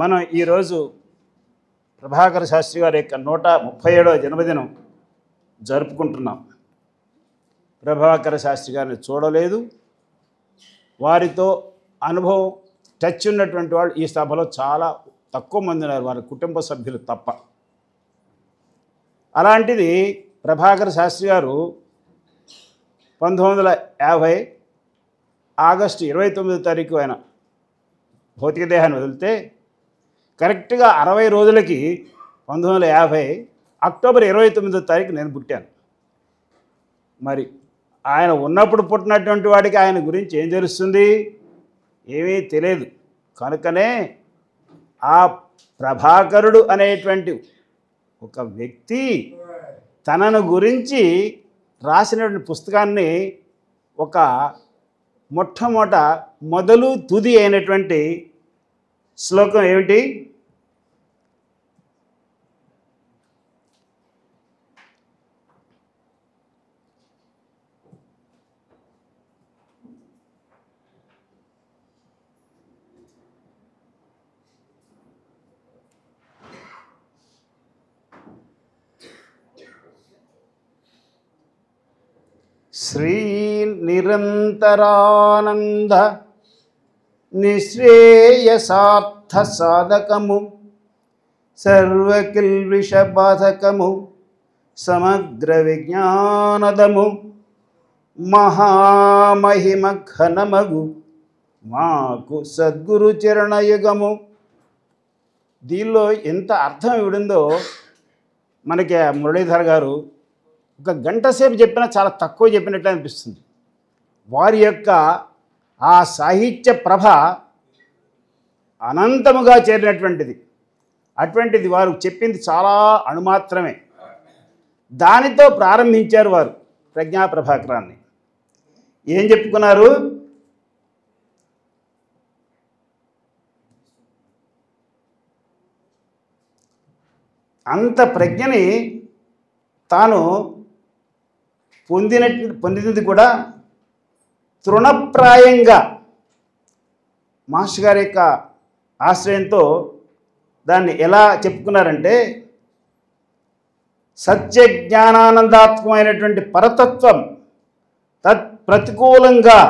మనం ఈరోజు ప్రభాకర శాస్త్రి గారి యొక్క 137వ జన్మదినం జరుపుకుంటున్నాం. ప్రభాకర శాస్త్రి గారిని చూడలేదు, వారితో అనుభవం టచ్ ఉన్నటువంటి వాళ్ళు ఈ సభలో చాలా తక్కువ మంది ఉన్నారు, వారి కుటుంబ సభ్యులు తప్ప. అలాంటిది ప్రభాకర శాస్త్రి గారు 1950 ఆగస్టు 29వ తారీఖు ఆయన భౌతిక దేహాన్ని వదిలితే కరెక్ట్గా 60 రోజులకి 1950 అక్టోబర్ 29వ తారీఖు నేను పుట్టాను. మరి ఆయన ఉన్నప్పుడు పుట్టినటువంటి వాడికి ఆయన గురించి ఏం తెలుస్తుంది? ఏమీ తెలియదు. కనుకనే ఆ ప్రభాకరుడు అనేటువంటి ఒక వ్యక్తి తనను గురించి రాసినటువంటి పుస్తకాన్ని ఒక మొదలు తుది అయినటువంటి శ్లోకం ఏమిటి? శ్రీ నిరంతరానంద నిశ్రేయసార్థ సాధకము సర్వకిల్విష బాధకము సమగ్ర విజ్ఞానదము మహామహిమ ఘనమగు మాకు సద్గురు చరణయుగము. దీనిలో ఎంత అర్థం ఇవిడిందో మనకి మురళీధర్ గారు ఒక గంట సేపు చెప్పినా చాలా తక్కువ చెప్పినట్లు అనిపిస్తుంది. వారి యొక్క ఆ సాహిత్య ప్రభ అనంతముగా చేరినటువంటిది. అటువంటిది వారు చెప్పింది చాలా అణుమాత్రమే. దానితో ప్రారంభించారు వారు ప్రజ్ఞా ప్రభాకరాన్ని. ఏం చెప్పుకున్నారు? అంత ప్రజ్ఞని తాను పొందినది కూడా తృణప్రాయంగా మాస్టర్ గారి యొక్క ఆశ్రయంతో దాన్ని ఎలా చెప్పుకున్నారంటే, సత్య జ్ఞానానందాత్మకమైనటువంటి పరతత్వం తత్ ప్రతికూలంగా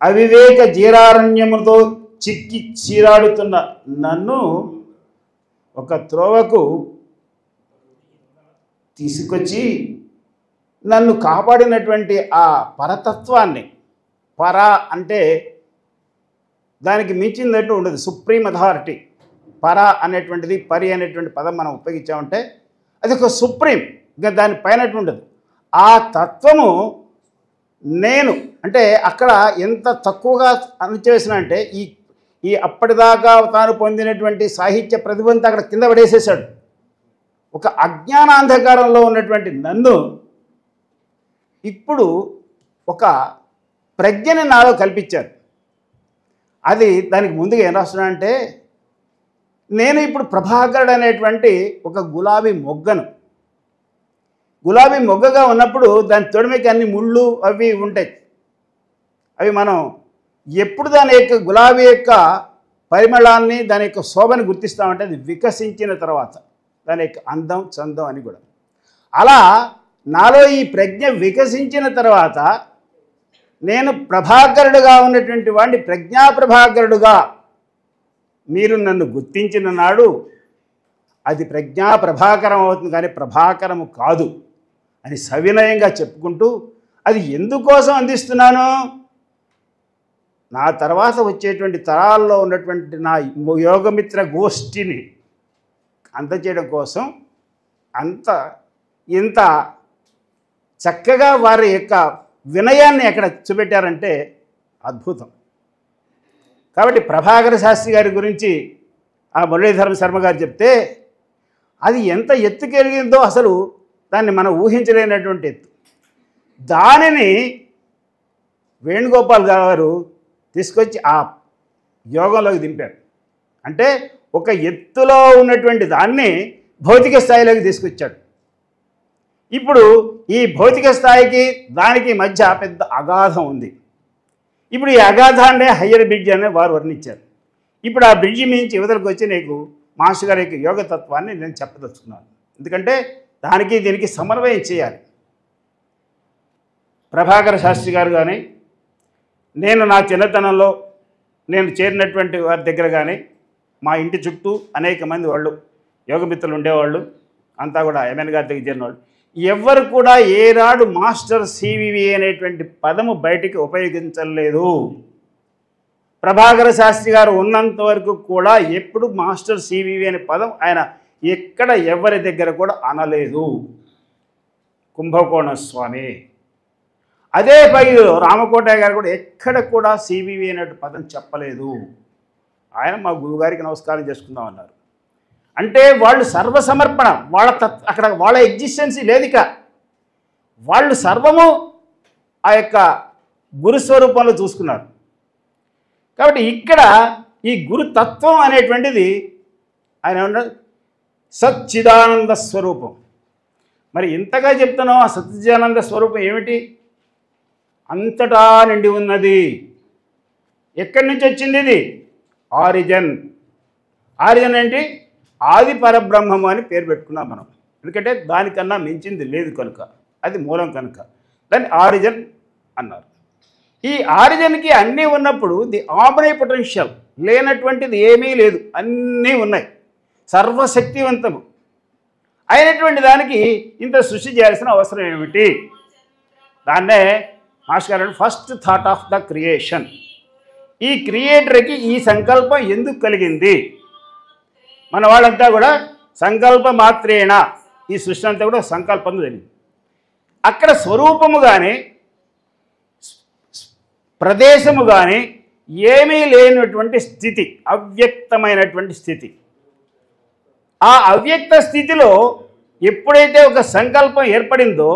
అవివేక జీరారణ్యముతో చిక్కి చీరాడుతున్న నన్ను ఒక త్రోవకు తీసుకొచ్చి నన్ను కాపాడినటువంటి ఆ పరతత్వాన్ని, పర అంటే దానికి మించిందంటూ ఉండదు, సుప్రీం అథారిటీ. పర అనేటువంటిది, పరి అనేటువంటి పదం మనం ఉపయోగించామంటే అది ఒక సుప్రీం, ఇంకా దాని పైనట్టు ఉండదు. ఆ తత్వము నేను అంటే అక్కడ ఎంత తక్కువగా అణచివేసిన అంటే ఈ అప్పటిదాకా తాను పొందినటువంటి సాహిత్య ప్రతిభంతా అక్కడ కింద పడేసేసాడు. ఒక అజ్ఞానాంధకారంలో ఉన్నటువంటి నన్ను ఇప్పుడు ఒక ప్రజ్ఞని నాలో కల్పించారు. అది దానికి ముందుగా ఏం రాస్తున్నానంటే, నేను ఇప్పుడు ప్రభాకరుడు అనేటువంటి ఒక గులాబీ మొగ్గను. గులాబీ మొగ్గగా ఉన్నప్పుడు దాని తొడిమికి అన్ని ముళ్ళు అవి ఉంటాయి. అవి మనం ఎప్పుడు దాని యొక్క గులాబీ యొక్క పరిమళాన్ని, దాని యొక్క శోభని గుర్తిస్తామంటే అది వికసించిన తర్వాత, దాని యొక్క అందం చందం అని కూడా. అలా నాలో ఈ ప్రజ్ఞ వికసించిన తర్వాత నేను ప్రభాకరుడుగా ఉన్నటువంటి వాడిని ప్రజ్ఞా ప్రభాకరుడుగా మీరు నన్ను గుర్తించిన నాడు అది ప్రజ్ఞా ప్రభాకరం అవుతుంది, కానీ ప్రభాకరము కాదు అని సవినయంగా చెప్పుకుంటూ, అది ఎందుకోసం అందిస్తున్నాను? నా తర్వాత వచ్చేటువంటి తరాల్లో ఉన్నటువంటి నా యోగమిత్ర గోష్ఠిని అందచేయడం కోసం ఇంత చక్కగా వారి యొక్క వినయాన్ని ఎక్కడ చూపెట్టారంటే అద్భుతం. కాబట్టి ప్రభాకర శాస్త్రి గారి గురించి ఆ మురళీధర శర్మ గారు చెప్తే అది ఎంత ఎత్తుకెలిగిందో అసలు దాన్ని మనం ఊహించలేనటువంటి ఎత్తు. దానిని వేణుగోపాల్ గారు తీసుకొచ్చి ఆ యోగంలోకి దింపారు. అంటే ఒక ఎత్తులో ఉన్నటువంటి దాన్ని భౌతిక స్థాయిలోకి తీసుకొచ్చాడు. ఇప్పుడు ఈ భౌతిక స్థాయికి దానికి మధ్య పెద్ద అగాధం ఉంది. ఇప్పుడు ఈ అగాధాన్నే హయ్యర్ బ్రిడ్జ్ అనే వారు వర్ణించారు. ఇప్పుడు ఆ బ్రిడ్జి నుంచి యువతలకు వచ్చి నీకు మాస్టర్ గారి యొక్క యోగతత్వాన్ని నేను చెప్పదలుచుకున్నాను. ఎందుకంటే దానికి దీనికి సమన్వయం చేయాలి. ప్రభాకర శాస్త్రి గారు కానీ, నేను నా చిన్నతనంలో నేను చేరినటువంటి వారి దగ్గర కానీ, మా ఇంటి చుట్టూ అనేక మంది వాళ్ళు యోగమిత్రులు ఉండేవాళ్ళు, అంతా కూడా ఎంఎన్ గారి దగ్గర చేరిన వాళ్ళు. ఎవ్వరు కూడా ఏనాడు మాస్టర్ సివివి అనేటువంటి పదము బయటికి ఉపయోగించలేదు. ప్రభాకర శాస్త్రి గారు ఉన్నంత వరకు కూడా ఎప్పుడు మాస్టర్ సివివి అనే పదం ఆయన ఎక్కడ ఎవరి దగ్గర కూడా అనలేదు. కుంభకోణ స్వామి అదే పైలో రామకోటయ్య గారు కూడా ఎక్కడ కూడా సివివి అనే పదం చెప్పలేదు. ఆయన మా గురువుగారికి నమస్కారం చేసుకుందామన్నారు. అంటే వాళ్ళు సర్వసమర్పణ, అక్కడ వాళ్ళ ఎగ్జిస్టెన్సీ లేదిక, వాళ్ళు సర్వము ఆ యొక్క గురుస్వరూపంలో చూసుకున్నారు. కాబట్టి ఇక్కడ ఈ గురుతత్వం అనేటువంటిది ఆయన ఏమన్నారు, సచ్చిదానంద స్వరూపం. మరి ఇంతగా చెప్తున్నాం, ఆ సచ్చిదానంద స్వరూపం ఏమిటి? అంతటా నిండి ఉన్నది. ఎక్కడి నుంచి వచ్చింది ఇది? ఆరిజన్. ఆరిజన్ ఏంటి? ఆది పరబ్రహ్మము అని పేరు పెట్టుకున్నాం మనం. ఎందుకంటే దానికన్నా మించింది లేదు కనుక, అది మూలం కనుక దాన్ని ఆరిజన్ అన్నారు. ఈ ఆరిజన్కి అన్నీ ఉన్నప్పుడు ది ఆమ్ని పొటెన్షియల్ లేనటువంటిది ఏమీ లేదు, అన్నీ ఉన్నాయి. సర్వశక్తివంతము అయినటువంటి దానికి ఇంత సృష్టి చేయాల్సిన అవసరం ఏమిటి? దాన్నే మాస్టర్ గారు first thought of the creation. ఈ క్రియేటర్కి ఈ సంకల్పం ఎందుకు కలిగింది? మన వాళ్ళంతా కూడా సంకల్ప మాత్రేణ ఈ సృష్టి అంతా కూడా సంకల్పం తెలియదు. అక్కడ స్వరూపము కానీ ప్రదేశము కానీ ఏమీ లేనటువంటి స్థితి, అవ్యక్తమైనటువంటి స్థితి. ఆ అవ్యక్త స్థితిలో ఎప్పుడైతే ఒక సంకల్పం ఏర్పడిందో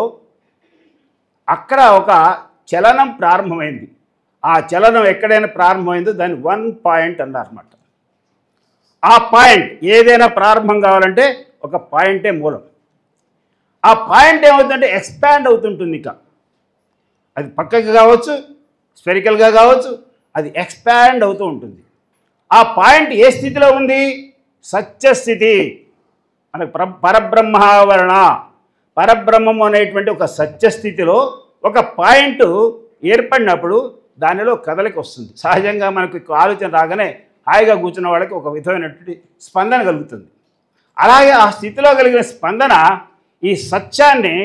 అక్కడ ఒక చలనం ప్రారంభమైంది. ఆ చలనం ఎక్కడైనా ప్రారంభమైందో దాన్ని 1 పాయింట్ అన్నారన్నమాట. ఆ పాయింట్ ఏదైనా ప్రారంభం కావాలంటే ఒక పాయింటే మూలం. ఆ పాయింట్ ఏమవుతుందంటే ఎక్స్పాండ్ అవుతుంటుంది. ఇక అది పక్కకి కావచ్చు, స్పెరికల్గా కావచ్చు, అది ఎక్స్పాండ్ అవుతూ ఉంటుంది. ఆ పాయింట్ ఏ స్థితిలో ఉంది? సత్యస్థితి. మనకు పరబ్రహ్మావరణ, పరబ్రహ్మం అనేటువంటి ఒక సత్యస్థితిలో ఒక పాయింట్ ఏర్పడినప్పుడు దానిలో కదలిక వస్తుంది. సహజంగా మనకు ఆలోచన రాగానే హాయిగా కూర్చున్న వాళ్ళకి ఒక విధమైనటువంటి స్పందన కలుగుతుంది. అలాగే ఆ స్థితిలో కలిగిన స్పందన ఈ సత్యాన్ని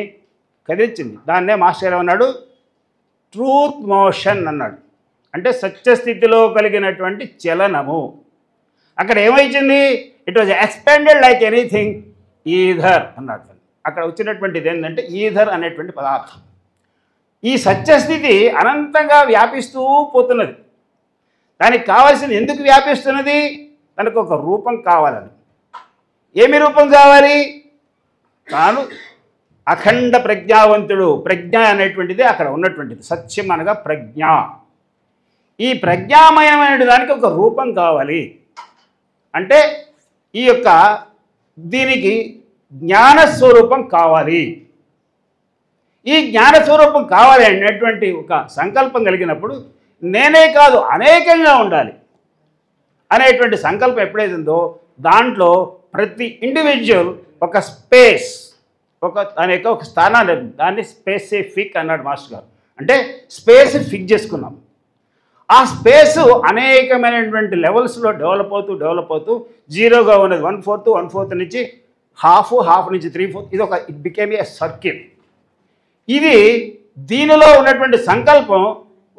కదిలించింది. దాన్నే మాస్టర్ అన్నాడు ట్రూత్ మోషన్ అన్నాడు. అంటే సత్యస్థితిలో కలిగినటువంటి చలనము. అక్కడ ఏమైంది? It was expanded like anything either అన్నాడు. అక్కడ వచ్చినటువంటిది ఏంటంటే ఈధర్ అనేటువంటి పదార్థం. ఈ సత్యస్థితి అనంతంగా వ్యాపిస్తూ పోతున్నది. దానికి కావాల్సింది ఎందుకు వ్యాపిస్తున్నది? దానికి ఒక రూపం కావాలని. ఏమి రూపం కావాలి? తాను అఖండ ప్రజ్ఞావంతుడు. ప్రజ్ఞ అనేటువంటిది అక్కడ ఉన్నటువంటిది. సత్యం అనగా ప్రజ్ఞ. ఈ ప్రజ్ఞామయమైన దానికి ఒక రూపం కావాలి. అంటే ఈ యొక్క దీనికి జ్ఞానస్వరూపం కావాలి. ఈ జ్ఞానస్వరూపం కావాలి అనేటువంటి ఒక సంకల్పం కలిగినప్పుడు నేనే కాదు అనేకంగా ఉండాలి అనేటువంటి సంకల్పం ఎప్పుడైతే ఉందో దాంట్లో ప్రతి ఇండివిజువల్ ఒక స్పేస్, దాని యొక్క ఒక స్థానాన్ని, దాన్ని స్పెసిఫిక్ అన్నాడు మాస్టర్ గారు. అంటే స్పేస్ ఫిక్స్ చేసుకున్నాం. ఆ స్పేసు అనేకమైనటువంటి లెవెల్స్లో డెవలప్ అవుతూ జీరోగా ఉన్నది 1/4, 1/4 నుంచి హాఫ్ నుంచి 3/4, ఇది ఒక ఇట్ బికేమ్ ఏ సర్కిల్. ఇది దీనిలో ఉన్నటువంటి సంకల్పం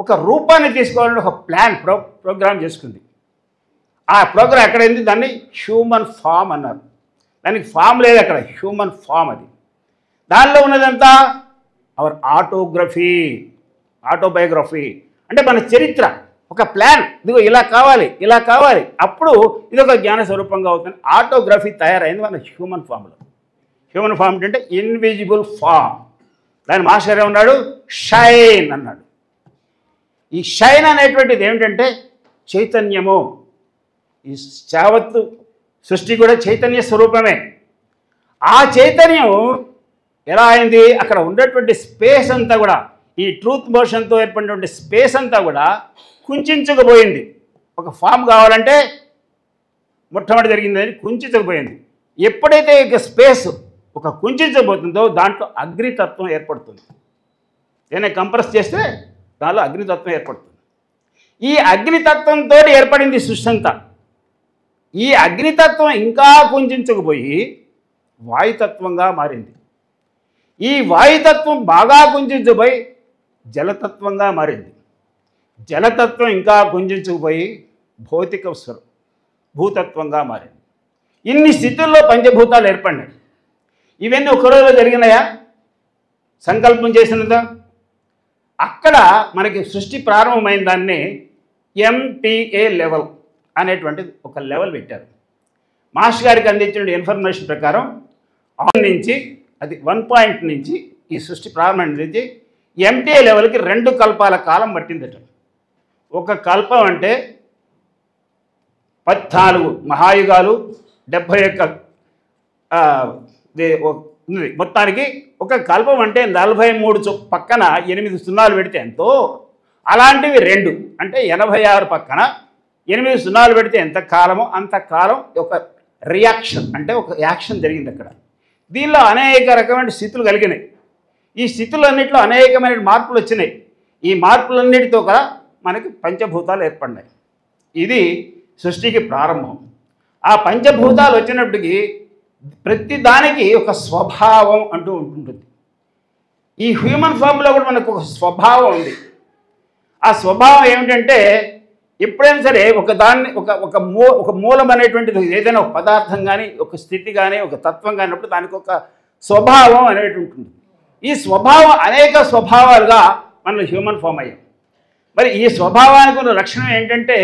ఒక రూపాన్ని తీసుకోవాలని ఒక ప్రోగ్రామ్ చేసుకుంది. ఆ ప్రోగ్రామ్ ఎక్కడైంది? దాన్ని హ్యూమన్ ఫామ్ అన్నారు. దానికి ఫామ్ లేదు అక్కడ, హ్యూమన్ ఫామ్. అది దానిలో ఉన్నదంతా అవర్ ఆటోబయోగ్రఫీ అంటే మన చరిత్ర, ఒక ప్లాన్. ఇదిగో ఇలా కావాలి, అప్పుడు ఇది ఒక జ్ఞాన స్వరూపంగా అవుతుంది. ఆటోగ్రఫీ తయారైంది మన హ్యూమన్ ఫామ్లో. హ్యూమన్ ఫామ్ అంటే ఇన్విజిబుల్ ఫామ్. దాని మాస్టర్ ఏమన్నాడు? షైన్ అన్నాడు. ఈ షైన్ అనేటువంటిది ఏమిటంటే చైతన్యము. ఈ యావత్తు సృష్టి కూడా చైతన్య స్వరూపమే. ఆ చైతన్యం ఎలా అయింది? అక్కడ ఉన్నటువంటి స్పేస్ అంతా కూడా, ఈ ట్రూత్ మోషన్తో ఏర్పడినటువంటి స్పేస్ అంతా కూడా కుంచుకుపోయింది. ఒక ఫామ్ కావాలంటే మొట్టమొదటి జరిగిందని కుంచుకుపోయింది. ఎప్పుడైతే ఇక స్పేస్ ఒక కుంచుకుపోతుందో దాంట్లో అగ్నితత్వం ఏర్పడుతుంది. ఏదైనా కంప్రెస్ చేస్తే దానిలో అగ్నితత్వం ఏర్పడుతుంది. ఈ అగ్నితత్వంతో ఏర్పడింది సృష్టి అంతా. ఈ అగ్నితత్వం ఇంకా కుంచుకుపోయి వాయుతత్వంగా మారింది. ఈ వాయుతత్వం బాగా కుంచుకుపోయి జలతత్వంగా మారింది. జలతత్వం ఇంకా కుంచుకుపోయి భూతత్వంగా మారింది. ఇన్ని స్థితుల్లో పంచభూతాలు ఏర్పడినాయి. ఇవన్నీ ఒక రోజులో జరిగినాయా? సంకల్పం చేసినదా? అక్కడ మనకి సృష్టి ప్రారంభమైన దాన్ని MTA లెవెల్ అనేటువంటిది ఒక లెవెల్ పెట్టారు. మాస్టర్ గారికి అందించిన ఇన్ఫర్మేషన్ ప్రకారం నుంచి అది 1 పాయింట్ నుంచి ఈ సృష్టి ప్రారంభం నుంచి MTA లెవెల్కి 2 కల్పాల కాలం పట్టిందట. ఒక కల్పం అంటే 14 మహాయుగాలు, 71 మొత్తానికి ఒక కల్పం అంటే 43 పక్కన 8 సున్నాలు పెడితే ఎంతో, అలాంటివి 2 అంటే 86 పక్కన 8 సున్నాలు పెడితే ఎంత కాలమో అంత కాలం ఒక రియాక్షన్ అంటే ఒక యాక్షన్ జరిగింది అక్కడ. దీనిలో అనేక రకమైన స్థితులు కలిగినాయి. ఈ స్థితులన్నింటిలో అనేకమైన మార్పులు వచ్చినాయి. ఈ మార్పులన్నిటితో కూడా మనకి పంచభూతాలు ఏర్పడినాయి. ఇది సృష్టికి ప్రారంభం. ఆ పంచభూతాలు వచ్చినప్పటికీ ప్రతి దానికి ఒక స్వభావం అంటూ ఉంటుంది. ఈ హ్యూమన్ ఫామ్లో కూడా మనకు ఒక స్వభావం ఉంది. ఆ స్వభావం ఏమిటంటే ఎప్పుడైనా సరే ఒక మూలం అనేటువంటిది ఏదైనా ఒక పదార్థం కానీ, ఒక స్థితి కానీ, ఒక తత్వం కానిప్పుడు దానికి ఒక స్వభావం అనేటువంటి ఉంటుంది. ఈ స్వభావం అనేక స్వభావాలుగా మనం హ్యూమన్ ఫామ్ అయ్యాం. మరి ఈ స్వభావానికి ఉన్న లక్షణం ఏంటంటే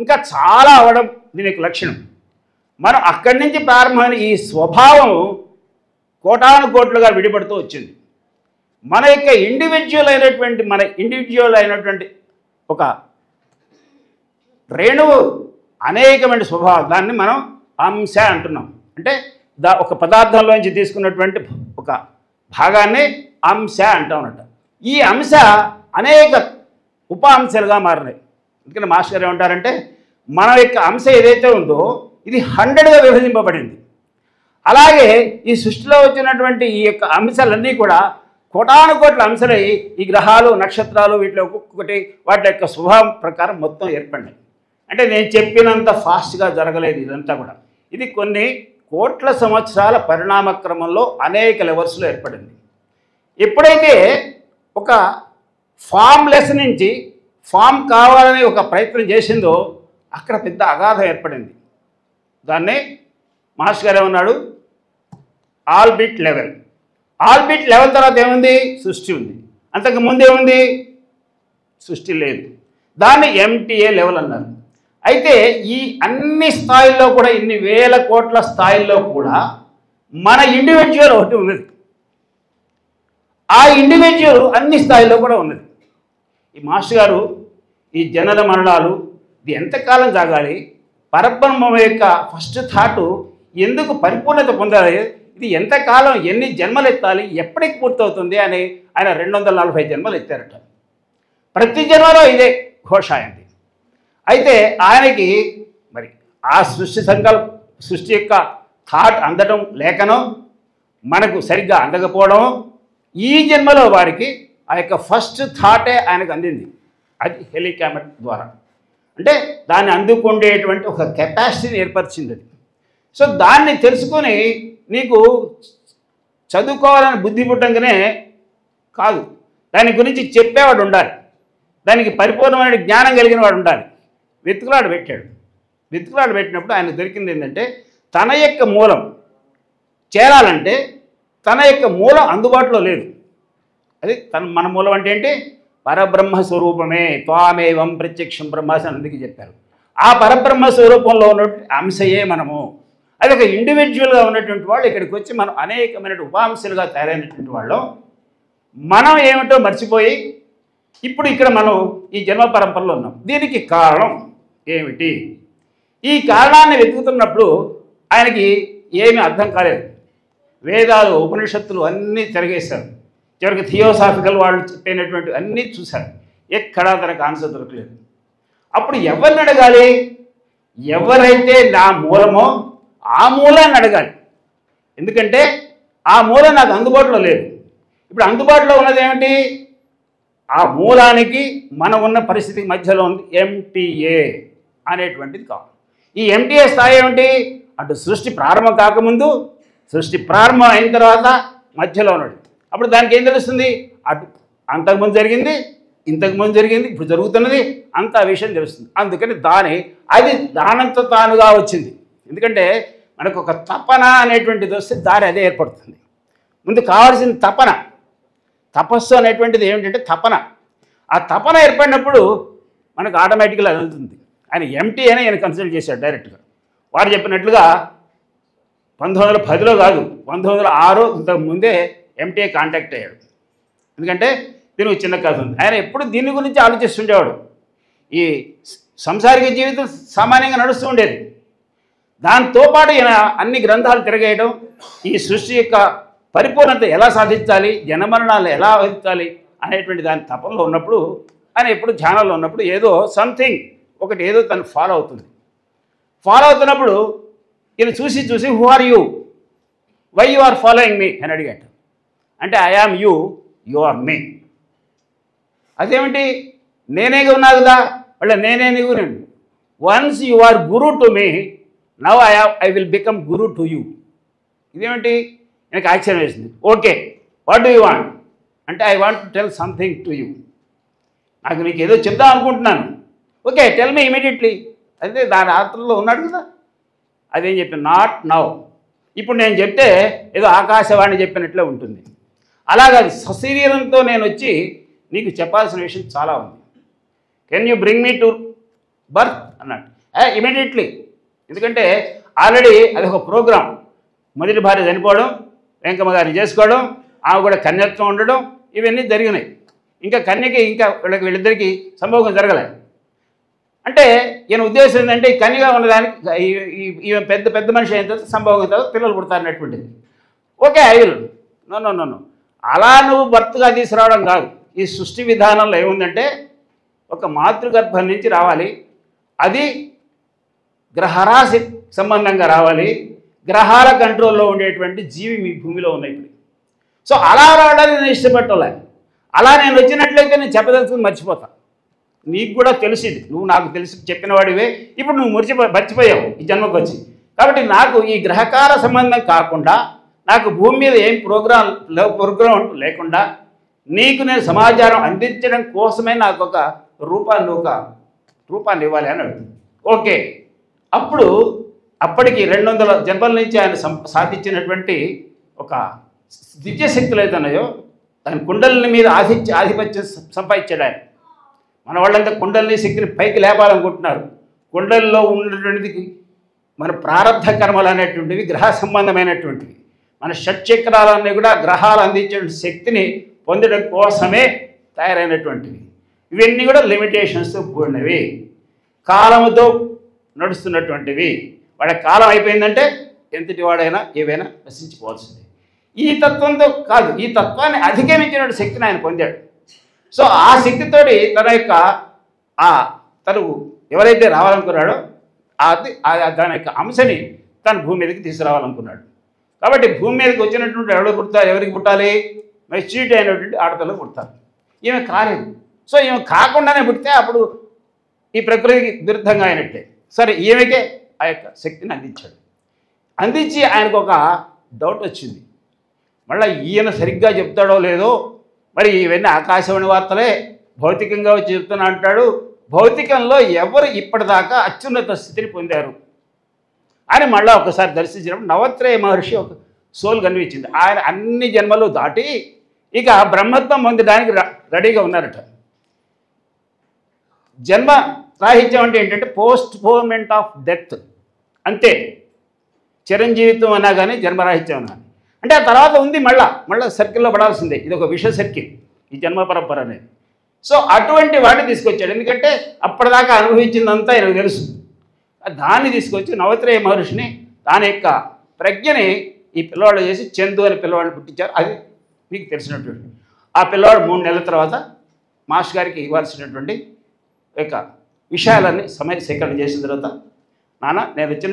ఇంకా చాలా అవడం దీనికి లక్షణం. మనం అక్కడి నుంచి ప్రారంభమైన ఈ స్వభావం కోటాను కోట్లుగా విడిపడుతూ వచ్చింది. మన యొక్క ఇండివిజువల్ అయినటువంటి ఒక రేణువు అనేకమైన స్వభావం, దాన్ని మనం అంశ అంటున్నాం. అంటే ఒక పదార్థంలోంచి తీసుకున్నటువంటి ఒక భాగాన్ని అంశ అంటామన్నట్టు. ఈ అంశ అనేక ఉప అంశాలుగా మారినాయి. ఎందుకంటే మాస్టర్ గారు ఏమంటారంటే మన యొక్క అంశ ఏదైతే ఉందో ఇది 100గా విభజింపబడింది. అలాగే ఈ సృష్టిలో వచ్చినటువంటి ఈ యొక్క అంశాలన్నీ కూడా కోటాను కోట్ల అంశాలై ఈ గ్రహాలు, నక్షత్రాలు వీటిలో ఒక్కొక్కటి వాటి యొక్క స్వభావం ప్రకారం మొత్తం ఏర్పడినాయి. అంటే నేను చెప్పినంత ఫాస్ట్గా జరగలేదు ఇదంతా కూడా. ఇది కొన్ని కోట్ల సంవత్సరాల పరిణామ క్రమంలో అనేక లెవెల్స్లో ఏర్పడింది. ఎప్పుడైతే ఒక ఫామ్లెస్ నుంచి ఫామ్ కావాలని ఒక ప్రయత్నం చేసిందో అక్కడ పెద్ద అగాధం ఏర్పడింది. దాన్నే మాస్టర్ గారు ఏమన్నాడు, ఆల్బిట్ లెవెల్. ఆల్బిట్ లెవెల్ తర్వాత ఏముంది? సృష్టి ఉంది. అంతకు ముందేముంది? సృష్టి లేదు. దాన్ని MTA లెవెల్ అన్నారు. అయితే ఈ అన్ని స్థాయిల్లో కూడా, ఇన్ని వేల కోట్ల స్థాయిల్లో కూడా మన ఇండివిజువల్ ఒకటి ఉన్నది. ఆ ఇండివిజువల్ అన్ని స్థాయిల్లో కూడా ఉన్నది. ఈ మాస్టర్ గారు ఈ జనన మరణాలు ఇది ఎంతకాలం సాగాలి, పరబ్రహ్మం యొక్క ఫస్ట్ థాటు ఎందుకు పరిపూర్ణత పొందాలి, ఇది ఎంతకాలం ఎన్ని జన్మలు ఎత్తాలి, ఎప్పటికి పూర్తవుతుంది అని ఆయన 240 జన్మలు ఎత్తారట. ప్రతి జన్మలో ఇదే ఘోష అయింది. అయితే ఆయనకి మరి ఆ సృష్టి యొక్క థాట్ అందడం లేకనో మనకు సరిగ్గా అందకపోవడం, ఈ జన్మలో వారికి ఆ యొక్క ఫస్ట్ థాటే ఆయనకు అందింది. అది హెలికామెట్ ద్వారా. అంటే దాన్ని అందుకుండేటువంటి ఒక కెపాసిటీని ఏర్పరిచింది అది. సో దాన్ని తెలుసుకొని నీకు చదువుకోవాలని బుద్ధి పుట్టంగానే కాదు, దాని గురించి చెప్పేవాడు ఉండాలి, దానికి పరిపూర్ణమైన జ్ఞానం కలిగిన వాడు ఉండాలి. వెతుకులాడు పెట్టినప్పుడు ఆయన దొరికింది ఏంటంటే తన యొక్క మూలం చేరాలంటే తన యొక్క మూలం అందుబాటులో లేదు. అది మన మూలం అంటే ఏంటి? పరబ్రహ్మ స్వరూపమే, త్వామేవం ప్రత్యక్షం బ్రహ్మాసనం అందుకే చెప్పారు. ఆ పరబ్రహ్మ స్వరూపంలో ఉన్నటువంటి అంశయే మనము. అది ఒక ఇండివిజువల్గా ఉన్నటువంటి వాళ్ళు ఇక్కడికి వచ్చి మనం అనేకమైన ఉపాంశాలుగా తయారైనటువంటి వాళ్ళం. మనం ఏమిటో మర్చిపోయి ఇప్పుడు ఇక్కడ మనం ఈ జన్మ పరంపరలో ఉన్నాం. దీనికి కారణం ఏమిటి? ఈ కారణాన్ని వెతుకుతున్నప్పుడు ఆయనకి ఏమీ అర్థం కాలేదు. వేదాలు, ఉపనిషత్తులు అన్నీ తిరగేశారు. చివరికి థియోసాఫికల్ వాళ్ళు చెప్పినటువంటి అన్నీ చూశారు. ఎక్కడా తనకు ఆన్సర్ దొరకలేదు. అప్పుడు ఎవరిని అడగాలి? ఎవరైతే నా మూలమో ఆ మూలాన్ని అడగాలి. ఎందుకంటే ఆ మూలం నాకు అందుబాటులో లేదు. ఇప్పుడు అందుబాటులో ఉన్నది ఏమిటి? ఆ మూలానికి మనం ఉన్న పరిస్థితి మధ్యలో ఉంది ఎంటీఏ అనేటువంటిది కావాలి. ఈ ఎంటీఏ స్థాయి ఏమిటి? అటు సృష్టి ప్రారంభం కాకముందు, సృష్టి ప్రారంభం అయిన తర్వాత మధ్యలో ఉన్నాడు. అప్పుడు దానికి ఏం తెలుస్తుంది? అటు అంతకుముందు జరిగింది, ఇంతకుముందు జరిగింది, ఇప్పుడు జరుగుతున్నది, అంత విషయం తెలుస్తుంది. అందుకని అది దానంతో తానుగా వచ్చింది. ఎందుకంటే మనకు ఒక తపన అనేటువంటిది వస్తే దారి అదే ఏర్పడుతుంది. ముందు కావాల్సిన తపన, తపస్సు అనేటువంటిది ఏమిటంటే తపన. ఆ తపన ఏర్పడినప్పుడు మనకు ఆటోమేటిక్గా వెళ్తుంది. ఆయన ఎంటీ అని ఆయన కన్సల్ట్ చేశాడు డైరెక్ట్గా. వారు చెప్పినట్లుగా 1910లో కాదు, 1906 ఇంతకు ముందే ఎంటీఏ కాంటాక్ట్ అయ్యాడు. ఎందుకంటే దీనికి చిన్న కథ ఉంది. ఆయన ఎప్పుడు దీని గురించి ఆలోచిస్తుండేవాడు. ఈ సంసారిక జీవితం సామాన్యంగా నడుస్తూ ఉండేది. దాంతోపాటు ఈయన అన్ని గ్రంథాలు తిరగేయడం, ఈ సృష్టి యొక్క పరిపూర్ణత ఎలా సాధించాలి, జనమరణాలు ఎలా వహించాలి అనేటువంటి దాని తపంలో ఉన్నప్పుడు, ఆయన ఎప్పుడు ధ్యానంలో ఉన్నప్పుడు ఏదో సంథింగ్ ఒకటి ఏదో తను ఫాలో అవుతుంది. ఫాలో అవుతున్నప్పుడు ఈయన చూసి who are you, why you are following me అని అడిగాడు. అంటే I am you, you are me. అదేమిటి? నేనే ఉన్నా కదా, వాళ్ళ నేనే నీవు. Once you are guru to me, now I will become guru to you. ఇదేమిటి? నాకు ఆశ్చర్యం వేసింది. Okay, what do you want అంటే I want to tell something to you. నాకు నీకు ఏదో చెప్దాం అనుకుంటున్నాను. Okay, tell me immediately. అయితే దాని ఆత్రలో ఉన్నాడు కదా. అదేం చెప్పాను? Not now. ఇప్పుడు నేను చెప్తే ఏదో ఆకాశవాణి చెప్పినట్లే ఉంటుంది. అలాగే సశరీరంతో నేను వచ్చి నీకు చెప్పాల్సిన విషయం చాలా ఉంది. Can you bring me to birth అన్నాడు. ఇమీడియట్లీ. ఎందుకంటే ఆల్రెడీ అది ఒక ప్రోగ్రాం. మొదటి భార్య చనిపోవడం, వెంకమ్మ గారిని చేసుకోవడం, ఆమె కూడా కన్యత్వం ఉండడం, ఇవన్నీ జరిగినాయి. ఇంకా కన్యకి వీళ్ళిద్దరికీ సంభోగం జరగలే. అంటే ఈయన ఉద్దేశం ఏంటంటే ఈ కన్యగా ఉన్నదానికి ఈమె పెద్ద మనిషి అయిన తర్వాత సంభోగం తర్వాత పిల్లలు పుడతారన్నటువంటిది. Okay, I will. నో, అలా నువ్వు భర్తగా తీసుకురావడం కాదు. ఈ సృష్టి విధానంలో ఏముందంటే ఒక మాతృగర్భం నుంచి రావాలి, అది గ్రహరాశి సంబంధంగా రావాలి, గ్రహాల కంట్రోల్లో ఉండేటువంటి జీవి మీ భూమిలో ఉన్నాయి ఇప్పుడు. సో అలా రావడానికి నేను ఇష్టపట్టాలి. అలా నేను వచ్చినట్లయితే నేను చెప్పదలుచుకుని మర్చిపోతా. నీకు కూడా తెలిసింది, నువ్వు నాకు తెలిసి చెప్పిన వాడివే. ఇప్పుడు నువ్వు మర్చిపోయావు ఈ జన్మకు వచ్చి. కాబట్టి నాకు ఈ గ్రహకాల సంబంధం కాకుండా, నాకు భూమి మీద ఏం ప్రోగ్రాం లేకుండా నీకు నేను సమాచారం అందించడం కోసమే నాకు ఒక రూపాన్ని ఇవ్వాలి అని అడుగుతుంది. ఓకే, అప్పటికి 200 జన్మల నుంచి ఆయన సాధించినటువంటి ఒక దివ్యశక్తులు అయితే ఉన్నాయో దాని కుండలిని మీద ఆధిపత్యం సంపాదించాడు ఆయన. మన వాళ్ళంతా కుండలిని శక్తిని పైకి లేపాలనుకుంటున్నారు. కుండలిలో ఉన్నటువంటిది మన ప్రారంభ కర్మలు అనేటువంటివి గ్రహ సంబంధమైనటువంటివి. మన షట్చక్రాలన్నీ కూడా గ్రహాలు అందించే శక్తిని పొందడం కోసమే తయారైనటువంటివి. ఇవన్నీ కూడా లిమిటేషన్స్తో కూడినవి, కాలముతో నడుస్తున్నటువంటివి. వాడి కాలం అయిపోయిందంటే ఎంతటి వాడైనా ఏవైనా నశించిపోవాల్సిందే. ఈ తత్వంతో కాదు, ఈ తత్వాన్ని అధిగమించిన శక్తిని ఆయన పొందాడు. సో ఆ శక్తితోటి తను ఎవరైతే రావాలనుకున్నాడో దాని యొక్క అంశని తన భూమి మీదకి తీసుకురావాలనుకున్నాడు. కాబట్టి భూమి మీదకి వచ్చినటువంటి ఎవరికి పుట్టాలి? మెచ్యూరిటీ అయినటువంటి ఆడపిల్లలు పుడతారు. ఈమె కాలేదు. సో ఈమె కాకుండానే పుడితే అప్పుడు ఈ ప్రకృతికి విరుద్ధంగా అయినట్టే. సరే, ఈమెకే ఆ యొక్క శక్తిని అందించి ఆయనకు ఒక డౌట్ వచ్చింది. మళ్ళీ ఈయన సరిగ్గా చెప్తాడో లేదో, మరి ఇవన్నీ ఆకాశవాణి వార్తలే, భౌతికంగా వచ్చి చెప్తున్నా అంటాడు. భౌతికంలో ఎవరు ఇప్పటిదాకా అత్యున్నత స్థితిని పొందారు అని మళ్ళీ ఒకసారి దర్శించినప్పుడు నవత్రేయ మహర్షి ఒక సోల్ కనిపించింది. ఆయన అన్ని జన్మలు దాటి ఇక బ్రహ్మత్వం పొందడానికి రెడీగా ఉన్నారట. జన్మ రాహిత్యం అంటే ఏంటంటే పోస్ట్పోన్మెంట్ ఆఫ్ డెత్, అంతే. చిరంజీవిత్వం అన్నా కానీ జన్మరాహిత్యం అన్నా అంటే ఆ తర్వాత ఉంది, మళ్ళీ సర్కిల్లో పడాల్సిందే. ఇది ఒక విష సర్కిల్ ఈ జన్మ పరంపర అనేది. సో అటువంటి వాడిని తీసుకొచ్చాడు. ఎందుకంటే అప్పటిదాకా అనుభవించిందంతా ఆయనకు తెలుసు. దాన్ని తీసుకొచ్చి నవత్రేయ మహర్షిని దాని యొక్క ప్రజ్ఞని ఈ పిల్లవాడు చేసి చందు అనే పిల్లవాడిని పుట్టించారు. అది మీకు తెలిసినటువంటి. ఆ పిల్లవాడు 3 నెలల తర్వాత మాస్టర్ గారికి ఇవ్వాల్సినటువంటి యొక్క విషయాలన్నీ సమయ సేకరణ చేసిన తర్వాత నాన్న నేను వచ్చిన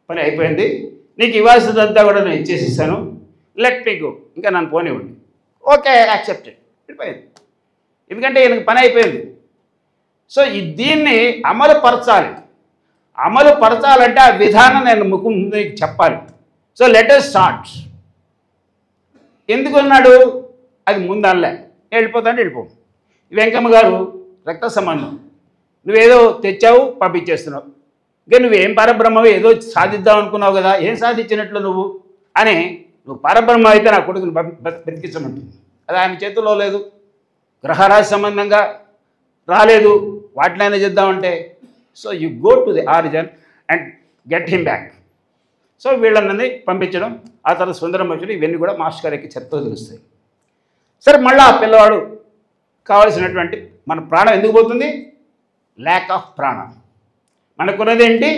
పని అయిపోయింది, నీకు ఇవ్వాల్సిందంతా కూడా నేను ఇచ్చేసిస్తాను, లెట్ మీ గో, ఇంకా నన్ను పోనివ్వండి. ఓకే, యాక్సెప్టెడ్, వెళ్ళిపోయింది. ఎందుకంటే ఈయనకి పని అయిపోయింది. సో దీన్ని అమలు పరచాలంటే ఆ విధానం నేను ముందు చెప్పాలి. So let us start. ఎందుకున్నాడు అది ముందల్లే, వెళ్ళిపోతాంటే వెళ్ళిపో. వెంకమ్మ గారు రక్త సంబంధం, నువ్వేదో తెచ్చావు పంపించేస్తున్నావు, ఇంకా నువ్వేం పరబ్రహ్మవి, ఏదో సాధిద్దాం అనుకున్నావు కదా, ఏం సాధించినట్లు నువ్వు అని, నువ్వు పరబ్రహ్మ అయితే నా కొడుకుని బ్రతికించమంటుంది. అది ఆయన చేతుల్లో లేదు, గ్రహరాశి సంబంధంగా రాలేదు, వాటినైనా చేద్దామంటే. So you go to the origin and get him back. So వీళ్ళని పంపించడం, ఆ తర్వాత సుందరం వచ్చి ఇవన్నీ కూడా మాస్టర్ గారికి చర్చతో తెలుస్తాయి. సరే, మళ్ళీ ఆ పిల్లవాడు కావాల్సినటువంటి మన ప్రాణం ఎందుకు పోతుంది? ల్యాక్ ఆఫ్ ప్రాణ. మనకున్నది ఏంటి?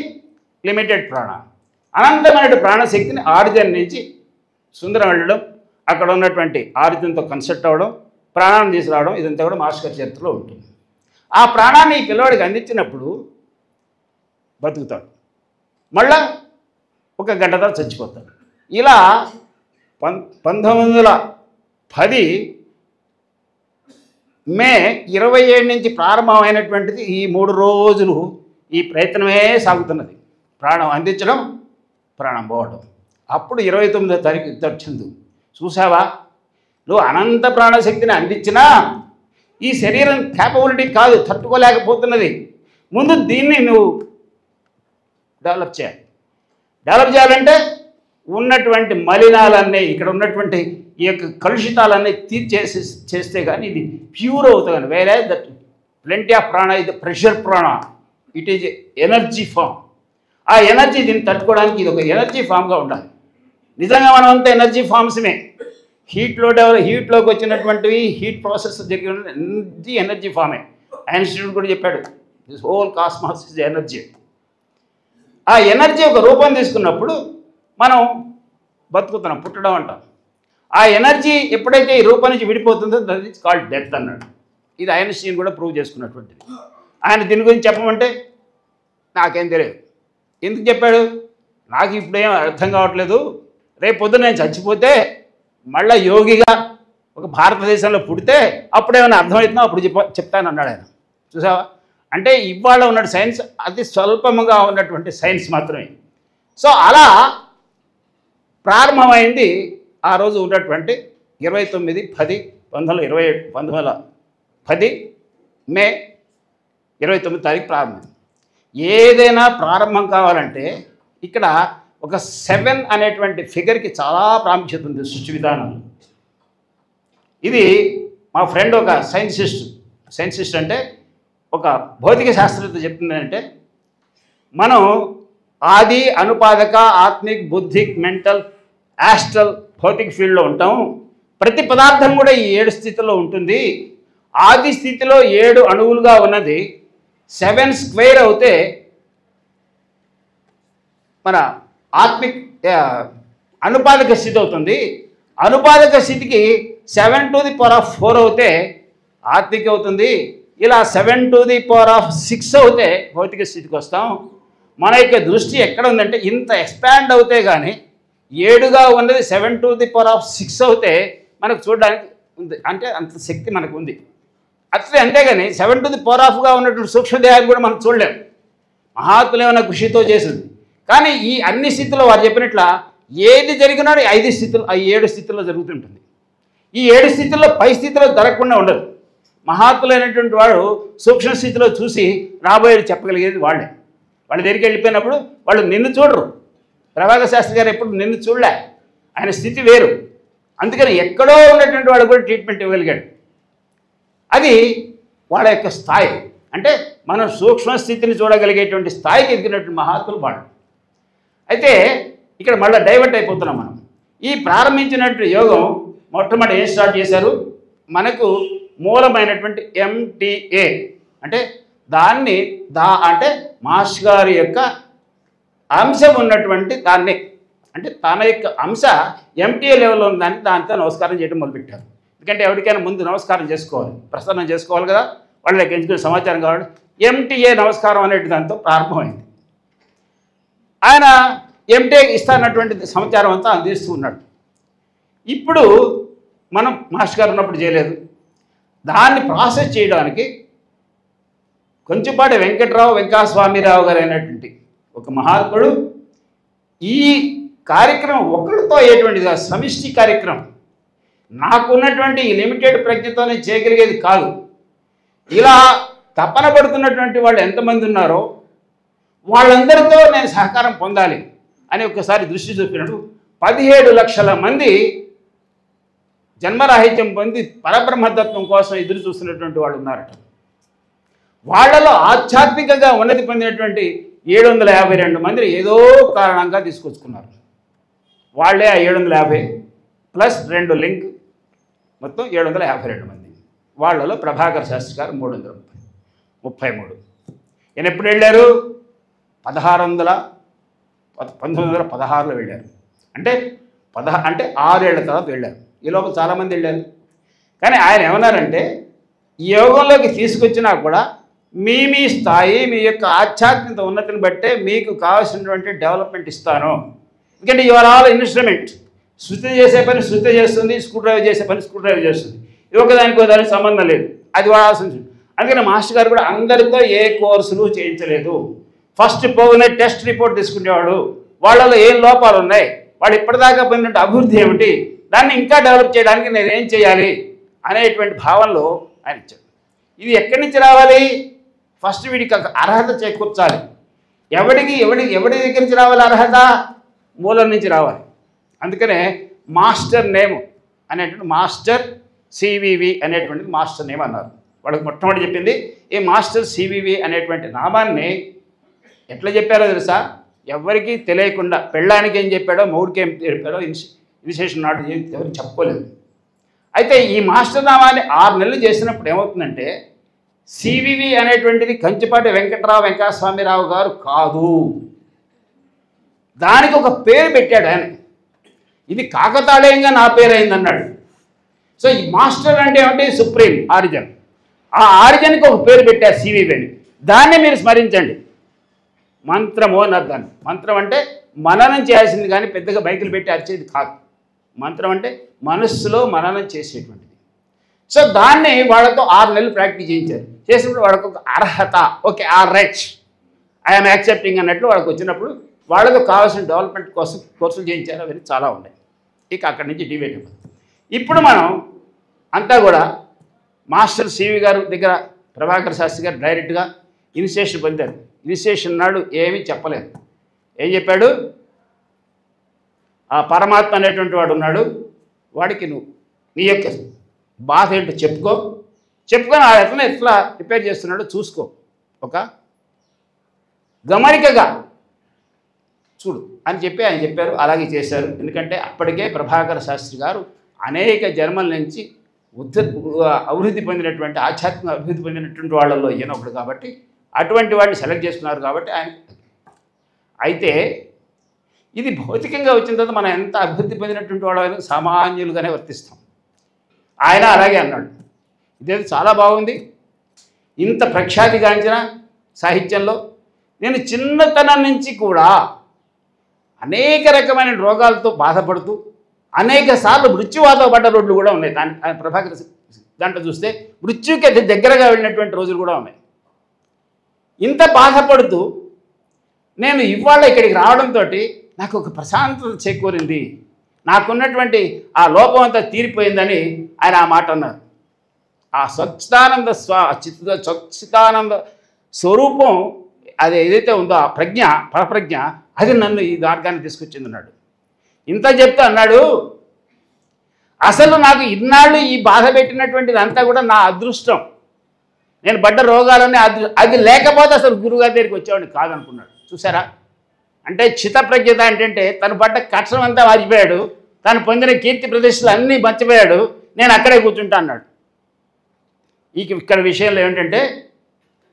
లిమిటెడ్ ప్రాణ. అనంతమైన ప్రాణశక్తిని ఆరిజిన్ నుంచి సుందరం వెళ్ళడం, అక్కడ ఉన్నటువంటి ఆరిజిన్తో కన్సల్ట్ అవ్వడం, ప్రాణాన్ని తీసుకురావడం, ఇదంతా కూడా మాస్టర్ గారి చరిత్రలో ఉంటుంది. ఆ ప్రాణాన్ని ఈ పిల్లవాడికి అందించినప్పుడు బతుకుతాడు, మళ్ళా ఒక గంట తర్వాత చచ్చిపోతాడు. ఇలా 1910 మే 27 నుంచి ప్రారంభమైనటువంటిది ఈ 3 రోజులు ఈ ప్రయత్నమే సాగుతున్నది. ప్రాణం అందించడం, ప్రాణం పోవడం. అప్పుడు 29వ తారీఖు వచ్చింది. చూసావా, నువ్వు అనంత ప్రాణశక్తిని అందించినా ఈ శరీరం క్యాపబిలిటీ కాదు, తట్టుకోలేకపోతున్నది. ముందు దీన్ని నువ్వు డెవలప్ చేయాలంటే ఉన్నటువంటి మలినాలన్నీ, ఇక్కడ ఉన్నటువంటి ఈ యొక్క కలుషితాలన్నీ చేస్తే కానీ ఇది ప్యూర్ అవుతుంది. వేరే దట్ ప్లెంటీ ఆఫ్ ప్రాణ ఇది ప్రెషర్ ప్రాణ, ఇట్ ఈజ్ ఎనర్జీ ఫామ్. ఆ ఎనర్జీ దీన్ని తట్టుకోవడానికి ఇది ఒక ఎనర్జీ ఫామ్గా ఉండాలి. నిజంగా మనం అంతా ఎనర్జీ ఫామ్స్మే. హీట్లోకి వచ్చినటువంటివి, హీట్ ప్రాసెస్ జరిగిన ఎనర్జీ ఫామే. ఐన్స్టీన్ కూడా చెప్పాడు, this whole cosmos is energy. ఆ ఎనర్జీ ఒక రూపం తీసుకున్నప్పుడు మనం బతుకుతున్నాం, పుట్టడం అంటాం. ఆ ఎనర్జీ ఎప్పుడైతే ఈ రూపం నుంచి విడిపోతుందో దట్ ఈజ్ కాల్డ్ డెత్ అన్నాడు. ఇది ఐన్స్టీన్ కూడా ప్రూవ్ చేసుకున్నటువంటిది. ఆయన దీని గురించి చెప్పమంటే నాకేం తెలియదు. ఎందుకు చెప్పాడు? నాకు ఇప్పుడేం అర్థం కావట్లేదు, రేపు పొద్దున నేను చచ్చిపోతే మళ్ళీ యోగిగా ఒక భారతదేశంలో పుడితే అప్పుడేమైనా అర్థమవుతుందో అప్పుడు చెప్తాను అన్నాడు ఆయన. చూసావా, అంటే ఇవాళ ఉన్న సైన్స్ అతి స్వల్పముగా ఉన్నటువంటి సైన్స్ మాత్రమే. సో అలా ప్రారంభమైంది ఆ రోజు ఉన్నటువంటి 19/10/1910 మే 29 తారీఖు ప్రారంభమైంది. ఏదైనా ప్రారంభం కావాలంటే ఇక్కడ ఒక 7 అనేటువంటి ఫిగర్కి చాలా ప్రాముఖ్యత ఉంది సృష్టి విధానం. ఇది మా ఫ్రెండ్ ఒక సైన్సిస్ట్ అంటే ఒక భౌతిక శాస్త్రవేత్త చెప్తుందంటే, మనం ఆది, అనుపాదక, ఆత్మిక్, బుద్ధిక్, మెంటల్, యాస్ట్రల్, భౌతిక ఫీల్డ్లో ఉంటాం. ప్రతి పదార్థం కూడా ఈ 7 స్థితిలో ఉంటుంది. ఆది స్థితిలో 7 అణువులుగా ఉన్నది 7 స్క్వేర్ అవుతే మన ఆత్మిక్ అనుపాదక స్థితి అవుతుంది. అనుపాదక స్థితికి 7⁴ అవుతే ఆత్మిక అవుతుంది. ఇలా 7⁴6 అవుతే భౌతిక స్థితికి వస్తాం. మన యొక్క దృష్టి ఎక్కడ ఉందంటే ఇంత ఎక్స్పాండ్ అవుతే కానీ 7గా ఉన్నది 7⁴6 అవుతే మనకు చూడడానికి ఉంది, అంటే అంత శక్తి మనకు ఉంది. అంతేగాని 7⁴ ఉన్నటువంటి సూక్ష్మదేహాన్ని కూడా మనం చూడలేము. మహాత్ములు ఏమైనా కృషితో చేసింది. కానీ ఈ అన్ని స్థితుల్లో వారు చెప్పినట్ల ఏది జరిగినా 7 స్థితుల్లో జరుగుతుంటుంది. ఈ 7 స్థితుల్లో పై స్థితిలో జరగకుండా ఉండదు. మహాత్ములైనటువంటి వాడు సూక్ష్మ స్థితిలో చూసి రాబోయేది చెప్పగలిగేది వాళ్ళే. వాళ్ళ దగ్గరికి వెళ్ళిపోయినప్పుడు వాళ్ళు నిన్ను చూడరు. ప్రభాకర్ శాస్త్రి గారు ఎప్పుడు నిన్ను చూడలే, ఆయన స్థితి వేరు. అందుకని ఎక్కడో ఉన్నటువంటి వాడు కూడా ట్రీట్మెంట్ ఇవ్వగలిగాడు. అది వాళ్ళ యొక్క స్థాయి. అంటే మనం సూక్ష్మ స్థితిని చూడగలిగేటువంటి స్థాయికి ఎదిగినటువంటి మహాత్ములు వాళ్ళు. అయితే ఇక్కడ మళ్ళీ డైవర్ట్ అయిపోతున్నాం మనం. ఈ ప్రారంభించినటువంటి యోగం మొట్టమొదటి ఏం స్టార్ట్ చేశారు? మనకు మూలమైనటువంటి MTA అంటే దాన్ని అంటే మాస్టర్ గారి యొక్క అంశం ఉన్నటువంటి దాన్ని, అంటే తన యొక్క అంశ MTA లెవెల్లో ఉందని దాంతో నమస్కారం చేయడం మొదలుపెట్టారు. ఎందుకంటే ఎవరికైనా ముందు నమస్కారం చేసుకోవాలి, ప్రసన్నం చేసుకోవాలి కదా, వాళ్ళకి ఎంచుకునే సమాచారం కావాలి. MTA నమస్కారం అనేటి దాంతో ప్రారంభమైంది. ఆయన ఎంటెక్ ఇస్తానటువంటి సమాచారం అంతా అందిస్తూ ఉన్నాడు. ఇప్పుడు మనం మాస్టర్ గారు ఉన్నప్పుడు చేయలేదు. దాన్ని ప్రాసెస్ చేయడానికి కొంచెంపాటి వెంకటస్వామిరావు గారు అయినటువంటి ఒక మహాత్ముడు ఈ కార్యక్రమం ఒకరితో అయ్యేటువంటిది సమిష్టి కార్యక్రమం, నాకున్నటువంటి లిమిటెడ్ ప్రజ్ఞతోనే చేయగలిగేది కాదు. ఇలా తపన పడుతున్నటువంటి వాళ్ళు ఎంతమంది ఉన్నారో వాళ్ళందరితో నేను సహకారం పొందాలి అని ఒకసారి దృష్టి చూపినట్టు 17 లక్షల మంది జన్మరాహిత్యం పొంది పరబ్రహ్మతత్వం కోసం ఎదురు చూస్తున్నటువంటి వాళ్ళు ఉన్నారట. వాళ్ళలో ఆధ్యాత్మికంగా ఉన్నతి పొందినటువంటి 752 మంది ఏదో కారణంగా తీసుకొచ్చుకున్నారు. వాళ్ళే ఆ 750 ప్లస్ 2 లింక్ మొత్తం 752 మంది. వాళ్ళలో ప్రభాకర్ శాస్త్రి గారు 333. ఈయన ఎప్పుడు వెళ్ళారు? 1916లో వెళ్ళారు. అంటే 6 ఏళ్ల తర్వాత వెళ్ళారు. ఈ లోపల చాలామంది వెళ్ళారు. కానీ ఆయన ఏమన్నారంటే ఈ యోగంలోకి తీసుకొచ్చినా కూడా మీ స్థాయి, మీ యొక్క ఆధ్యాత్మిక ఉన్నతిని బట్టే మీకు కావాల్సినటువంటి డెవలప్మెంట్ ఇస్తాను. ఎందుకంటే యు ఆర్ ఆల్ ఇన్స్ట్రుమెంట్. శృతి చేసే పని శృతి చేస్తుంది, స్క్రూ డ్రైవర్ చేసే పని స్క్రూ డ్రైవర్ చేస్తుంది. ఇది ఒకదానికి దానికి సంబంధం లేదు, అది వాడాల్సింది. అందుకని మాస్టర్ గారు కూడా అందరితో ఏ కోర్సులు చేయించలేదు. ఫస్ట్ పోగానే టెస్ట్ రిపోర్ట్ తీసుకునేవాడు, వాళ్ళలో ఏం లోపాలు ఉన్నాయి, వాళ్ళు ఇప్పటిదాకా పొందిన అభివృద్ధి ఏమిటి, దాన్ని ఇంకా డెవలప్ చేయడానికి నేను ఏం చేయాలి అనేటువంటి భావనలో ఆయన ఇచ్చాడు. ఇది ఎక్కడి నుంచి రావాలి? ఫస్ట్ వీడికి అర్హత చేకూర్చాలి. ఎవరి దగ్గర నుంచి రావాలి అర్హత? మూలం నుంచి రావాలి. అందుకనే మాస్టర్ నేమ్ అనేటువంటి మాస్టర్ సివివి అనేటువంటిది మాస్టర్ నేమ్ అన్నారు. వాళ్ళకి మొట్టమొదటి చెప్పింది ఈ మాస్టర్ సివివి అనేటువంటి నామాన్ని ఎట్లా చెప్పారో తెలుసా? ఎవరికి తెలియకుండా పెళ్ళానికి ఏం చెప్పాడో, మౌడికి ఏం చెప్పాడో ఇనిషియేషన్ నాడు ఎవరికి చెప్పుకోలేదు. అయితే ఈ మాస్టర్ నామాన్ని 6 నెలలు చేసినప్పుడు ఏమవుతుందంటే సివివి అనేటువంటిది కంచిపాటి వెంకటస్వామిరావు గారు కాదు, దానికి ఒక పేరు పెట్టాడు ఆయన. ఇది కాకతాళీయంగా నా పేరు అయిందన్నాడు. సో ఈ మాస్టర్ అంటే ఏమంటే సుప్రీం ఆరిజన్, ఆ ఆరిజన్కి ఒక పేరు పెట్టారు సివివి అని. దాన్ని మీరు స్మరించండి. మంత్రము అన్నారు దాన్ని. మంత్రం అంటే మననం చేయాల్సింది, కానీ పెద్దగా బైకులు పెట్టి అరిచేది కాదు. మంత్రం అంటే మనస్సులో మననం చేసేటువంటిది. సో దాన్ని వాళ్ళతో 6 నెలలు ప్రాక్టీస్ చేయించారు. చేసినప్పుడు వాళ్ళకు ఒక అర్హత, okay all right I'm accepting అన్నట్లు వాళ్ళకి వచ్చినప్పుడు వాళ్ళకు కావాల్సిన డెవలప్మెంట్ కోసం కోర్సులు చేయించారు. అవన్నీ చాలా ఉన్నాయి. ఇక అక్కడి నుంచి డిబేట్ అయిపోతుంది. ఇప్పుడు మనం అంతా కూడా మాస్టర్ సివి గారు దగ్గర ప్రభాకర్ శాస్త్రి గారు డైరెక్ట్గా ఇనిషియేషన్ పొందారు. ఇనిషియేషన్ నాడు ఏమీ చెప్పలేదు. ఏం చెప్పాడు? ఆ పరమాత్మ అనేటువంటి వాడు ఉన్నాడు, వాడికి నువ్వు నీ యొక్క బాధ ఏంటో చెప్పుకొని ఆ ఎట్లా ప్రిపేర్ చేస్తున్నాడో చూసుకో, ఒక గమనికగా చూడు అని చెప్పి ఆయన చెప్పారు. అలాగే చేశారు. ఎందుకంటే అప్పటికే ప్రభాకర్ శాస్త్రి గారు అనేక జన్మల నుంచి అభివృద్ధి పొందినటువంటి ఆధ్యాత్మిక అభివృద్ధి పొందినటువంటి వాళ్ళల్లో ఈయన ఒకడు కాబట్టి అటువంటి వాడిని సెలెక్ట్ చేసుకున్నారు. కాబట్టి ఆయన అయితే ఇది భౌతికంగా వచ్చిన తర్వాత మనం ఎంత అభివృద్ధి పొందినటువంటి వాళ్ళని సామాన్యులుగానే వర్తిస్తాం. ఆయన అలాగే అన్నాడు. ఇదేదో చాలా బాగుంది, ఇంత ప్రఖ్యాతిగాంచిన సాహిత్యంలో నేను చిన్నతనం నుంచి కూడా అనేక రకమైన రోగాలతో బాధపడుతూ అనేక సార్లు మృత్యువాతో పడ్డ రోడ్లు కూడా ఉన్నాయి. ప్రభాకర్ దాంట్లో చూస్తే మృత్యుకి దగ్గరగా వెళ్ళినటువంటి రోజులు కూడా ఉన్నాయి. ఇంత బాధపడుతూ నేను ఇవాళ ఇక్కడికి రావడంతో నాకు ఒక ప్రశాంతత చేకూరింది, నాకున్నటువంటి ఆ లోపం అంతా తీరిపోయిందని ఆయన ఆ మాట అన్నారు. ఆ సచ్చిదానంద స్వరూపం అది ఏదైతే ఉందో ఆ ప్రజ్ఞ, పరప్రజ్ఞ, అది నన్ను ఈ మార్గాన్ని తీసుకొచ్చింది అన్నాడు. ఇంత చెప్తే అన్నాడు, అసలు నాకు ఇన్నాళ్ళు ఈ బాధ పెట్టినటువంటిది అంతా కూడా నా అదృష్టం. నేను పడ్డ రోగాలన్నీ అది లేకపోతే అసలు గురువుగారి దగ్గరికి వచ్చేవాడిని కాదనుకున్నాడు. చూసారా? అంటే చిత్తప్రజ్ఞత ఏంటంటే తను పడ్డ కష్టం అంతా మర్చిపోయాడు, తను పొందిన కీర్తి ప్రతిష్టలు అన్నీ మర్చిపోయాడు, నేను అక్కడే కూర్చుంటా అన్నాడు. ఇక్కడ విషయంలో ఏమిటంటే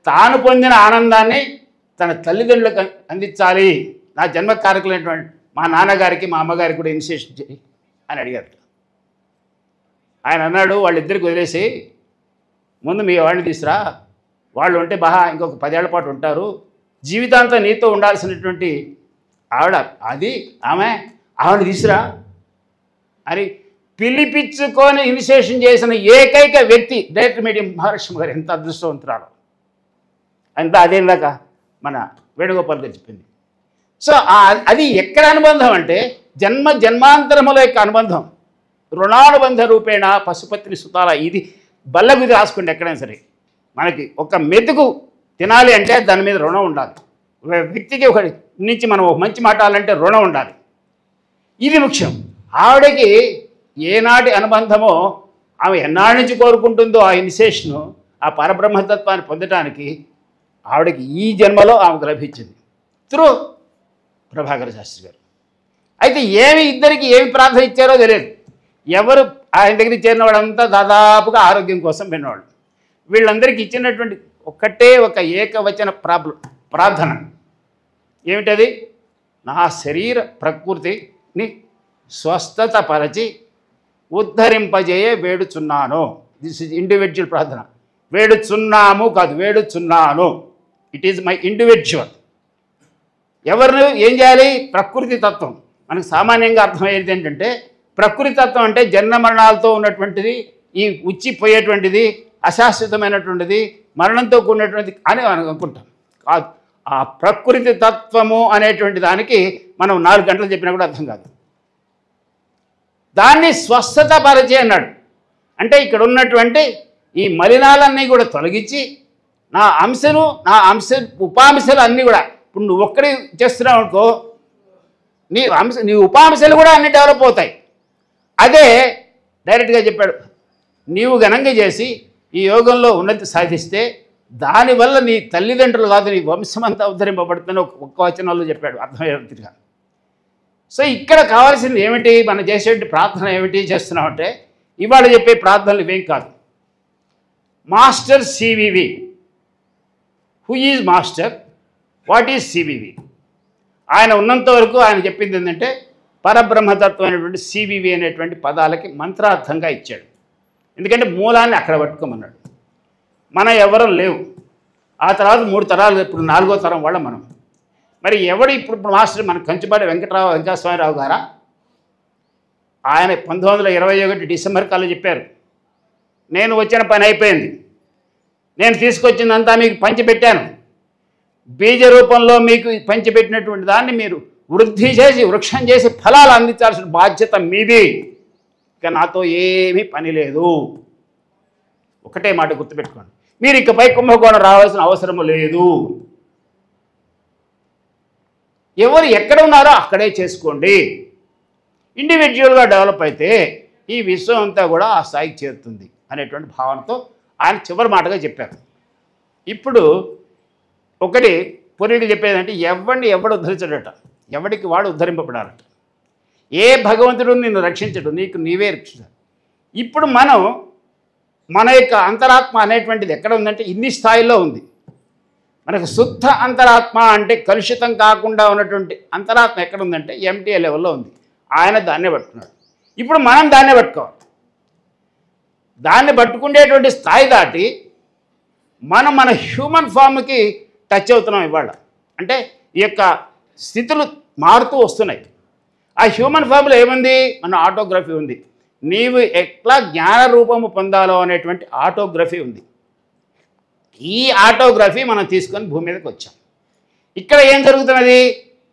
తాను పొందిన ఆనందాన్ని తన తల్లిదండ్రులకు అందించాలి. నా జన్మ కారకులైనటువంటి మా నాన్నగారికి మా అమ్మగారికి కూడా ఇనిషియేషన్ చేయి అని అడిగారు. ఆయన అన్నాడు, వాళ్ళిద్దరికి వదిలేసి ముందు మీ వాడిని తీసురా, వాళ్ళు ఉంటే ఇంకొక 10 ఏళ్ల పాటు ఉంటారు, జీవితాంతం నీతో ఉండాల్సినటువంటి ఆవిడ అది ఆవిడ తీసురా అని పిలిపించుకొని ఇనిషియేషన్ చేసిన ఏకైక వ్యక్తి డైరెక్టర్ మీడియం మహాలక్ష్మి గారు. ఎంత అదృష్టవంతురాలు. అంతా అదేలాగా మన వేణుగోపాల్ గారు చెప్పింది. సో అది ఎక్కడ అనుబంధం అంటే జన్మాంతరముల యొక్క అనుబంధం. రుణానుబంధ రూపేణ పశుపత్ని సుతాల. ఇది బల్లగుది రాసుకోండి ఎక్కడైనా సరే. మనకి ఒక మెతుకు తినాలి అంటే దాని మీద రుణం ఉండాలి. వ్యక్తికి ఒకటి నుంచి మనం ఒక మంచి మాట్లాడాలంటే రుణం ఉండాలి. ఇది ముఖ్యం. ఆవిడకి ఏనాటి అనుబంధమో, ఆమె ఎన్నాళ్ళ నుంచి కోరుకుంటుందో ఆ ఇనిషియేషను, ఆ పరబ్రహ్మతత్వాన్ని పొందటానికి ఆవిడకి ఈ జన్మలో ఆమెకు లభించింది త్రూ ప్రభాకర శాస్త్రి గారు. అయితే ఇద్దరికి ఏమి ప్రార్థన ఇచ్చారో తెలియదు. ఎవరు ఆయన దగ్గరికి చేరిన వాళ్ళంతా దాదాపుగా ఆరోగ్యం కోసం విన్నవాళ్ళు. వీళ్ళందరికీ ఇచ్చినటువంటి ఒకటే ఒక ఏకవచన ప్రార్థన ఏమిటది? నా శరీర ప్రకృతిని స్వస్థత పరచి ఉద్ధరింపజేయ వేడుచున్నాను. దిస్ ఇస్ ఇండివిజువల్ ప్రార్థన. వేడుచున్నాము కాదు, వేడుచున్నాను. It is my individual. ఎవరిని ఏం చేయాలి? ప్రకృతి తత్వం. మనకు సామాన్యంగా అర్థమయ్యేది ఏంటంటే ప్రకృతి తత్వం అంటే జన్మ మరణాలతో ఉన్నటువంటిది, ఈ ఉచ్చిపోయేటువంటిది, అశాశ్వతమైనటువంటిది, మరణంతో కూడినటువంటిది అని మనం అనుకుంటాం. కాదు, ఆ ప్రకృతి తత్వము అనేటువంటి దానికి మనం 4 గంటలు చెప్పినా కూడా అర్థం కాదు. దాన్ని స్వస్థత పరిచే అన్నాడు. అంటే ఇక్కడ ఉన్నటువంటి ఈ మలినాలన్నీ కూడా తొలగించి నా ఉపాంశాలు అన్నీ కూడా, ఇప్పుడు నువ్వు ఒక్కడే చేస్తున్నావు అనుకో, నీ ఉపాంశాలు కూడా అన్నీ డెవలప్ అవుతాయి. అదే డైరెక్ట్గా చెప్పాడు. నీవు ఘనంగా చేసి ఈ యోగంలో ఉన్నతి సాధిస్తే దానివల్ల నీ తల్లిదండ్రులు కాదు, నీ వంశమంతా ఉద్ధరింపబడుతుందని ఒక్క వచనంలో చెప్పాడు అర్థమయ్యేట్టుగా. సో ఇక్కడ కావాల్సింది ఏమిటి? మనం చేసే ప్రార్థన ఏమిటి చేస్తున్నామంటే, ఇవాళ చెప్పే ప్రార్థనలు ఇవేం కాదు. Master CVV. Who is master? What is CVV? ఆయన ఉన్నంత వరకు ఆయన చెప్పింది ఏంటంటే పరబ్రహ్మతత్వం అనేటువంటి సివివి అనేటువంటి పదాలకి మంత్రార్థంగా ఇచ్చాడు. ఎందుకంటే మూలాన్ని అక్కడ పట్టుకోమన్నాడు. మన ఎవరం లేవు. ఆ తర్వాత 3 తరాలు, ఇప్పుడు 4వ తరం వాళ్ళ మనం. మరి ఎవడు ఇప్పుడు మాస్టర్? మన కంచుపాటి వెంకటస్వామిరావు గారా? ఆయన 1921 డిసెంబర్ కల్లా చెప్పారు, నేను వచ్చిన పని అయిపోయింది, నేను తీసుకొచ్చిందంతా మీకు పంచిపెట్టాను, బీజ రూపంలో మీకు పంచిపెట్టినటువంటి దాన్ని మీరు వృద్ధి చేసి వృక్షం చేసి ఫలాలు అందించాల్సిన బాధ్యత మీది, ఇక నాతో ఏమీ పని లేదు. ఒకటే మాట గుర్తుపెట్టుకోండి, మీరు ఇకపై కుంభకోణం రావాల్సిన అవసరం లేదు. ఎవరు ఎక్కడ ఉన్నారో అక్కడే చేసుకోండి. ఇండివిజువల్గా డెవలప్ అయితే ఈ విశ్వం అంతా కూడా ఆ స్థాయికి చేరుతుంది అనేటువంటి భావనతో ఆయన చివరి మాటగా చెప్పారు. ఇప్పుడు ఒకటి పూర్వీకులు చెప్పేదంటే ఎవడు ఉద్ధరించడట, ఎవడికి వాడు ఉద్ధరింపబడాలట. ఏ భగవంతుడు నిన్ను రక్షించడు, నీకు నీవే రక్షించాలి. ఇప్పుడు మన యొక్క అంతరాత్మ అనేటువంటిది ఎక్కడ ఉందంటే ఇన్ని స్థాయిల్లో ఉంది. మనకు శుద్ధ అంతరాత్మ అంటే కలుషితం కాకుండా ఉన్నటువంటి అంతరాత్మ ఎక్కడ ఉందంటే ఎంటీఏ లెవెల్లో ఉంది. ఆయన దాన్నే పట్టుకున్నాడు. ఇప్పుడు మనం దాన్నే పట్టుకోవాలి. దాన్ని పట్టుకునేటువంటి స్థాయి దాటి మన హ్యూమన్ ఫామ్కి టచ్ అవుతున్నాం ఇవాళ. అంటే ఈ యొక్క స్థితులు మారుతూ వస్తున్నాయి. ఆ హ్యూమన్ ఫామ్లో ఏముంది? మన ఆటోగ్రఫీ ఉంది. నీవు ఎట్లా జ్ఞాన రూపము పొందాలో అనేటువంటి ఆటోగ్రఫీ ఉంది. ఈ ఆటోగ్రఫీ మనం తీసుకొని భూమి మీదకి వచ్చాం. ఇక్కడ ఏం జరుగుతున్నది?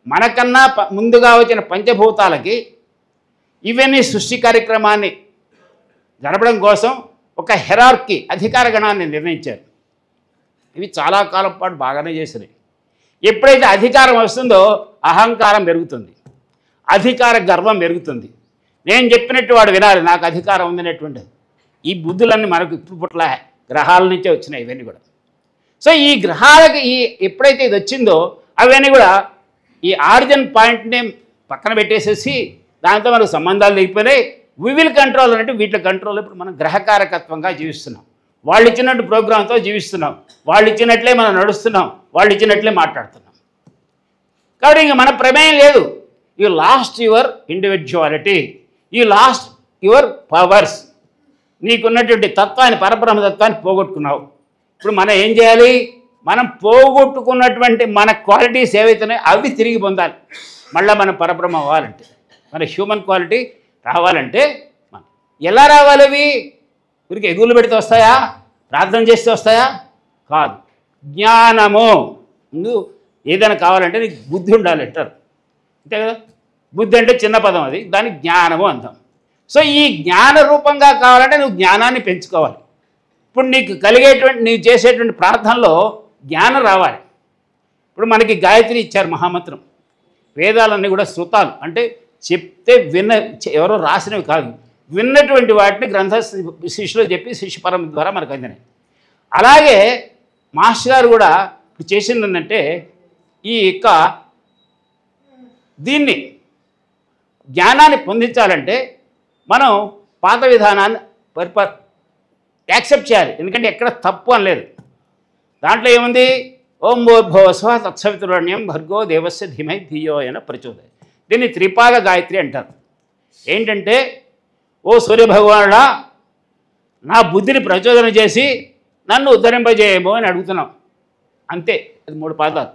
మనకన్నా ముందుగా వచ్చిన పంచభూతాలకి ఇవన్నీ సృష్టి కార్యక్రమాన్ని జరపడం కోసం ఒక హెరార్కీ, అధికార గణాన్ని నిర్ణయించారు. ఇవి చాలా కాలం పాటు బాగానే చేసినాయి. ఎప్పుడైతే అధికారం వస్తుందో అహంకారం పెరుగుతుంది, అధికార గర్వం పెరుగుతుంది. నేను చెప్పినట్టు వాడు వినాలి, నాకు అధికారం ఉందనేటువంటిది. ఈ బుద్ధులన్నీ మనకు ఇప్పుడు పుట్ల గ్రహాల నుంచే వచ్చినాయి ఇవన్నీ కూడా. సో ఈ గ్రహాలకి ఎప్పుడైతే ఇది వచ్చిందో అవన్నీ కూడా ఈ ఆరిజిన్ పాయింట్ని పక్కన పెట్టేసేసి దాంతో మనకు సంబంధాలు లేకపోయినాయి. వి విల్ కంట్రోల్ అంటే వీటి కంట్రోల్. ఇప్పుడు మనం గ్రహకారకత్వంగా జీవిస్తున్నాం. వాళ్ళు ఇచ్చినట్టు ప్రోగ్రాంతో జీవిస్తున్నాం. వాళ్ళు ఇచ్చినట్లే మనం నడుస్తున్నాం. వాళ్ళు ఇచ్చినట్లే మాట్లాడుతున్నాం. కాబట్టి ఇంక మన ప్రమేయం లేదు. You lost your individuality, you lost your powers. నీకున్నటువంటి తత్వాన్ని, పరబ్రహ్మతత్వాన్ని పోగొట్టుకున్నావు. ఇప్పుడు మనం ఏం చేయాలి? మనం పోగొట్టుకున్నటువంటి మన క్వాలిటీస్ ఏవైతున్నాయో అవి తిరిగి పొందాలి. మళ్ళీ మనం పరబ్రహ్మ అవ్వాలంటే, మన హ్యూమన్ క్వాలిటీ రావాలంటే మనం ఎలా రావాలి? అవి ఊరికి ఎగులు పెడితే వస్తాయా? ప్రార్థన చేస్తే వస్తాయా? కాదు. జ్ఞానము. ముందు ఏదైనా కావాలంటే నీకు బుద్ధి ఉండాలి అంటారు, అంతే కదా. బుద్ధి అంటే చిన్న పదం, అది దాన్ని జ్ఞానము అంటాం. సో ఈ జ్ఞాన రూపంగా కావాలంటే నువ్వు జ్ఞానాన్ని పెంచుకోవాలి. ఇప్పుడు నీకు కలిగేటువంటి, నీవు చేసేటువంటి ప్రార్థనలో జ్ఞానం రావాలి. ఇప్పుడు మనకి గాయత్రి ఇచ్చారు మహామంత్రం. వేదాలన్నీ కూడా శృతాలు, అంటే చెప్తే ఎవరో రాసినవి కాదు, విన్నటువంటి వాటిని గ్రంథ శిష్యులు చెప్పి శిష్యపరం ద్వారా మనకు అందినాయి. అలాగే మాస్టర్ గారు కూడా ఇప్పుడు చేసింది ఏంటంటే, ఈ యొక్క దీన్ని జ్ఞానాన్ని పొందించాలంటే మనం పాత విధానాన్ని యాక్సెప్ట్ చేయాలి. ఎందుకంటే ఎక్కడ తప్పు అని లేదు. దాంట్లో ఏముంది? ఓం భూర్భువస్వః తత్సవితుర్వరేణ్యం భర్గో దేవస్య ధీమహి ధియో యన ప్రచోదయాత్. దీన్ని త్రిపాద గాయత్రి అంటారు. ఏంటంటే, ఓ సూర్యభగవానుడా, నా బుద్ధిని ప్రచోదన చేసి నన్ను ఉద్ధరింపజేయము అని అడుగుతున్నాం, అంతే. అది 3 పాదాలు.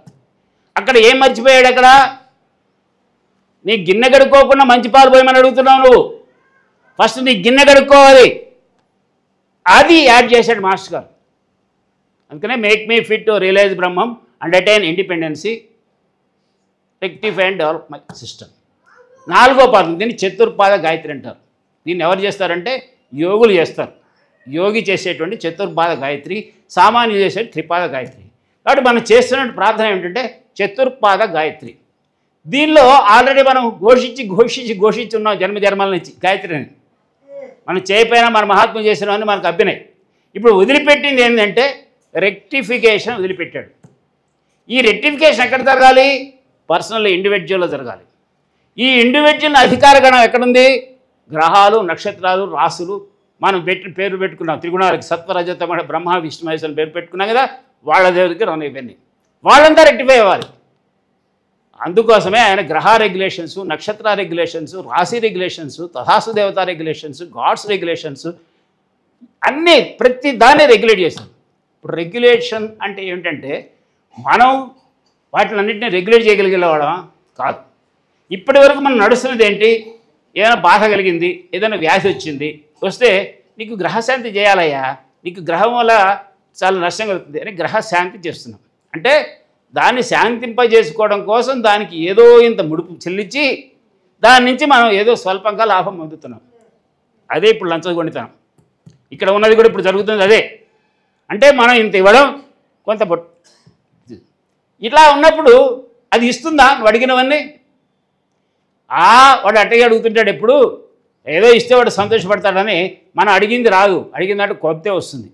అక్కడ ఏం మర్చిపోయాడు? అక్కడ నీ గిన్నె కడుక్కోకుండా మంచి పాలు పోయమని అడుగుతున్నావు నువ్వు. ఫస్ట్ నీ గిన్నె కడుక్కోవాలి, అది యాడ్ చేశాడు మాస్టర్ గారు. అందుకనే make me fit to realize Brahmam and attain independency, rectify and develop my system. 4వ పాదం. దీన్ని చతుర్పాద గాయత్రి అంటారు. దీన్ని ఎవరు చేస్తారంటే యోగులు చేస్తారు. యోగి చేసేటువంటి చతుర్పాద గాయత్రి, సామాన్యులు చేసే త్రిపాద గాయత్రి. కాబట్టి మనం చేస్తున్న ప్రార్థన ఏమిటంటే చతుర్పాద గాయత్రి. దీనిలో ఆల్రెడీ మనం ఘోషించి ఉన్నాం జన్మజన్మల నుంచి గాయత్రిని. మనం చేయకపోయినా మన మహాత్ములు చేసినవన్నీ మనకు అబ్బినాయి. ఇప్పుడు వదిలిపెట్టింది ఏంటంటే రెక్టిఫికేషన్ వదిలిపెట్టాడు. ఈ రెక్టిఫికేషన్ ఎక్కడ జరగాలి? పర్సనల్ ఇండివిజువల్లో జరగాలి. ఈ ఇండివిజువల్ అధికార గణం ఎక్కడుంది? గ్రహాలు, నక్షత్రాలు, రాసులు. మనం పేరు పెట్టుకున్నాం త్రిగుణాలకి, సత్వరజతమ బ్రహ్మ విష్ణు మహేశ్వరం పేరు పెట్టుకున్నాం కదా, వాళ్ళ దగ్గరికి రన్ ఇవన్నీ. వాళ్ళంతా రెక్టిఫై అవ్వాలి. అందుకోసమే ఆయన గ్రహ రెగ్యులేషన్స్, నక్షత్ర రెగ్యులేషన్స్, రాశి రెగ్యులేషన్స్, తథాసు దేవతా రెగ్యులేషన్స్, గాడ్స్ రెగ్యులేషన్స్ అన్నీ ప్రతి దాన్ని రెగ్యులేట్ చేశారు. ఇప్పుడు రెగ్యులేషన్ అంటే ఏమిటంటే మనం వాటిని అన్నింటినీ రెగ్యులేట్ చేయగలిగేవాళ్ళం కాదు. ఇప్పటి వరకు మనం నడుస్తున్నది ఏంటి? ఏదైనా బాధ కలిగింది, ఏదైనా వ్యాధి వచ్చింది, వస్తే నీకు గ్రహశాంతి చేయాలయ్యా, నీకు గ్రహం వల్ల చాలా నష్టం కలుగుతుంది అని గ్రహశాంతి చేస్తున్నాం. అంటే దాన్ని శాంతింపజేసుకోవడం కోసం దానికి ఏదో ఇంత ముడుపు చెల్లించి దాని నుంచి మనం ఏదో స్వల్పంగా లాభం పొందుతున్నాం. అదే ఇప్పుడు లంచగొండితనం. ఇక్కడ ఉన్నది కూడా ఇప్పుడు జరుగుతుంది అదే. అంటే మనం ఇంత ఇవ్వడం, కొంత ఇట్లా ఉన్నప్పుడు అది ఇస్తుందా నువ్వు అడిగినవన్నీ? వాడు అట్టగే అడుగుతుంటాడు. ఎప్పుడు ఏదో ఇస్తే వాడు సంతోషపడతాడని మనం అడిగింది రాదు, అడిగినట్టు కొత్తే వస్తుంది.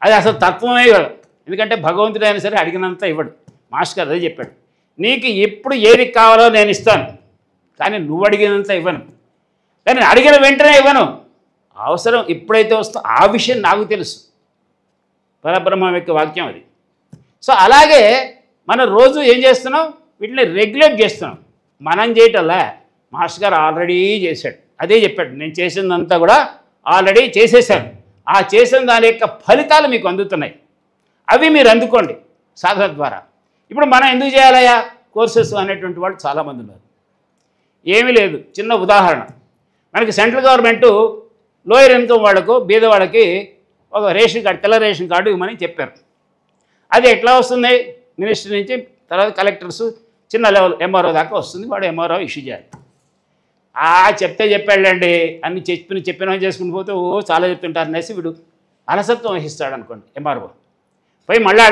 అది అసలు తత్వమే ఇవ్వడు. ఎందుకంటే భగవంతుడు అయినా సరే అడిగినంత ఇవ్వడు. మాస్టర్ గారు అదే చెప్పాడు, నీకు ఎప్పుడు ఏది కావాలో నేను ఇస్తాను, కానీ నువ్వు అడిగినంత ఇవ్వను, కానీ అడిగిన వెంటనే ఇవ్వను. అవసరం ఎప్పుడైతే వస్తుందో ఆ విషయం నాకు తెలుసు. పరబ్రహ్మం యొక్క వాక్యం అది. సో అలాగే మనం రోజు ఏం చేస్తున్నాం? వీటిని రెగ్యులేట్ చేస్తున్నాం. మనం చేయటంలా, మాస్టర్ గారు ఆల్రెడీ చేశాడు. అదే చెప్పాడు, నేను చేసిందంతా కూడా ఆల్రెడీ చేసేసాను. ఆ చేసిన దాని యొక్క ఫలితాలు మీకు అందుతున్నాయి, అవి మీరు అందుకోండి సాధన ద్వారా. ఇప్పుడు మనం ఎందుకు చేయాలయ్యా కోర్సెస్ అనేటువంటి వాళ్ళు చాలామంది ఉన్నారు. ఏమీ లేదు, చిన్న ఉదాహరణ. మనకి సెంట్రల్ గవర్నమెంటు లోయర్ ఇన్కమ్ వాళ్ళకు, బీదవాళ్ళకి ఒక రేషన్ కార్డు, తెల్ల రేషన్ కార్డు ఇవ్వమని చెప్పారు. అది ఎట్లా వస్తుంది? మినిస్టర్ నుంచి, తర్వాత కలెక్టర్స్, చిన్న లెవెల్ ఎంఆర్ఓ దాకా వస్తుంది. వాడు ఎంఆర్ఓ ఇష్యూ చేయాలి. చెప్పాడండి అన్ని చెప్పిన చేసుకుని పోతే చాలా చెప్తుంటారు అనేసి వీడు అలసత్వం వహిస్తాడు అనుకోండి. ఎంఆర్ఓ పోయి మళ్ళీ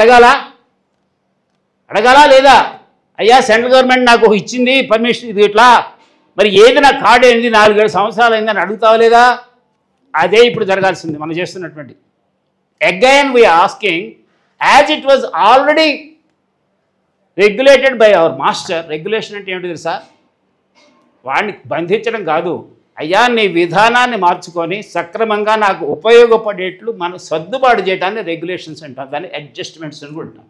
అడగాలా లేదా? అయ్యా సెంట్రల్ గవర్నమెంట్ నాకు ఇచ్చింది పర్మిషన్, ఇది ఇట్లా, మరి ఏది నా కార్డు ఏంది, 4-7 సంవత్సరాలు అయిందని అడుగుతావా లేదా? అదే ఇప్పుడు జరగాల్సింది మనం చేస్తున్నటువంటి. Again we are asking, as it was already regulated by our master. Regulation అంటే ఏమిటి తెలుసా? వాడిని బంధించడం కాదు. అయ్యా నీ విధానాన్ని మార్చుకొని సక్రమంగా నాకు ఉపయోగపడేట్లు మనం సర్దుబాటు చేయడాన్ని రెగ్యులేషన్స్ అంటాం, దాన్ని అడ్జస్ట్మెంట్స్ అని కూడా అంటాం.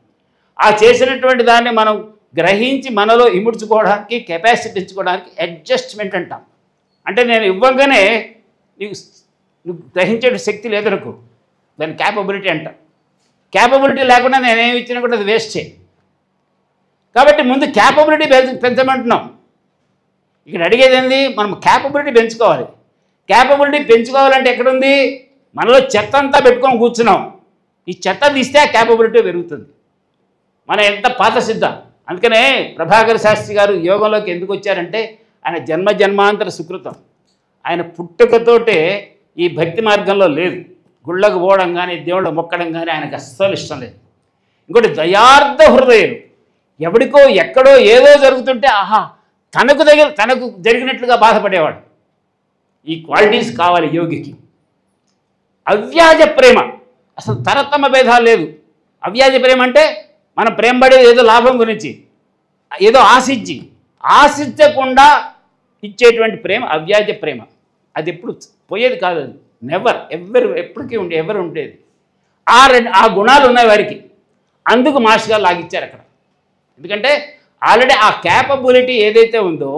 ఆ చేసినటువంటి దాన్ని మనం గ్రహించి మనలో ఇముడ్చుకోవడానికి, కెపాసిటీ పెంచుకోవడానికి అడ్జస్ట్మెంట్ అంటాం. అంటే నేను ఇవ్వగానే నువ్వు గ్రహించే శక్తి లేదు నాకు, దాని క్యాపబిలిటీ అంటాం. క్యాపబిలిటీ లేకుండా నేనేమి ఇచ్చినా కూడా అది వేస్ట్ చేయి. కాబట్టి ముందు క్యాపబిలిటీ పెంచమంటున్నాం. ఇక్కడ అడిగేది ఏంది, మనం క్యాపబిలిటీ పెంచుకోవాలి. క్యాపబిలిటీ పెంచుకోవాలంటే ఎక్కడుంది, మనలో చెత్త అంతా పెట్టుకొని కూర్చున్నాం. ఈ చెత్త తీస్తే ఆ క్యాపబిలిటీ పెరుగుతుంది. మన ఎంత పాత సిద్ధం. అందుకనే ప్రభాకర్ శాస్త్రి గారు యోగంలోకి ఎందుకు వచ్చారంటే ఆయన జన్మ జన్మాంతర సుకృతం. ఆయన పుట్టుకతోటే ఈ భక్తి మార్గంలో లేదు. గుళ్ళకు పోవడం కానీ దేవుళ్ళు మొక్కడం కానీ ఆయనకు అస్సలు ఇష్టం లేదు. ఇంకోటి దయార్థ హృదయం. ఎవడికో ఎక్కడో ఏదో జరుగుతుంటే ఆహా తనకు జరిగినట్లుగా బాధపడేవాడు. ఈ క్వాలిటీస్ కావాలి యోగికి. అవ్యాజ ప్రేమ, అసలు తరతమ భేదాలు లేదు. అవ్యాజ ప్రేమ అంటే మనం ప్రేమ పడేది ఏదో లాభం గురించి, ఏదో ఆశించకుండా ఇచ్చేటువంటి ప్రేమ అవ్యాజ ప్రేమ. అది ఎప్పుడు పోయేది కాదు. అది ఎప్పటికీ ఎవరు ఉండేది. ఆ గుణాలు ఉన్నాయి వారికి. అందుకు మాస్టర్ గారు లాగిచ్చారు అక్కడ. ఎందుకంటే ఆల్రెడీ ఆ క్యాపబిలిటీ ఏదైతే ఉందో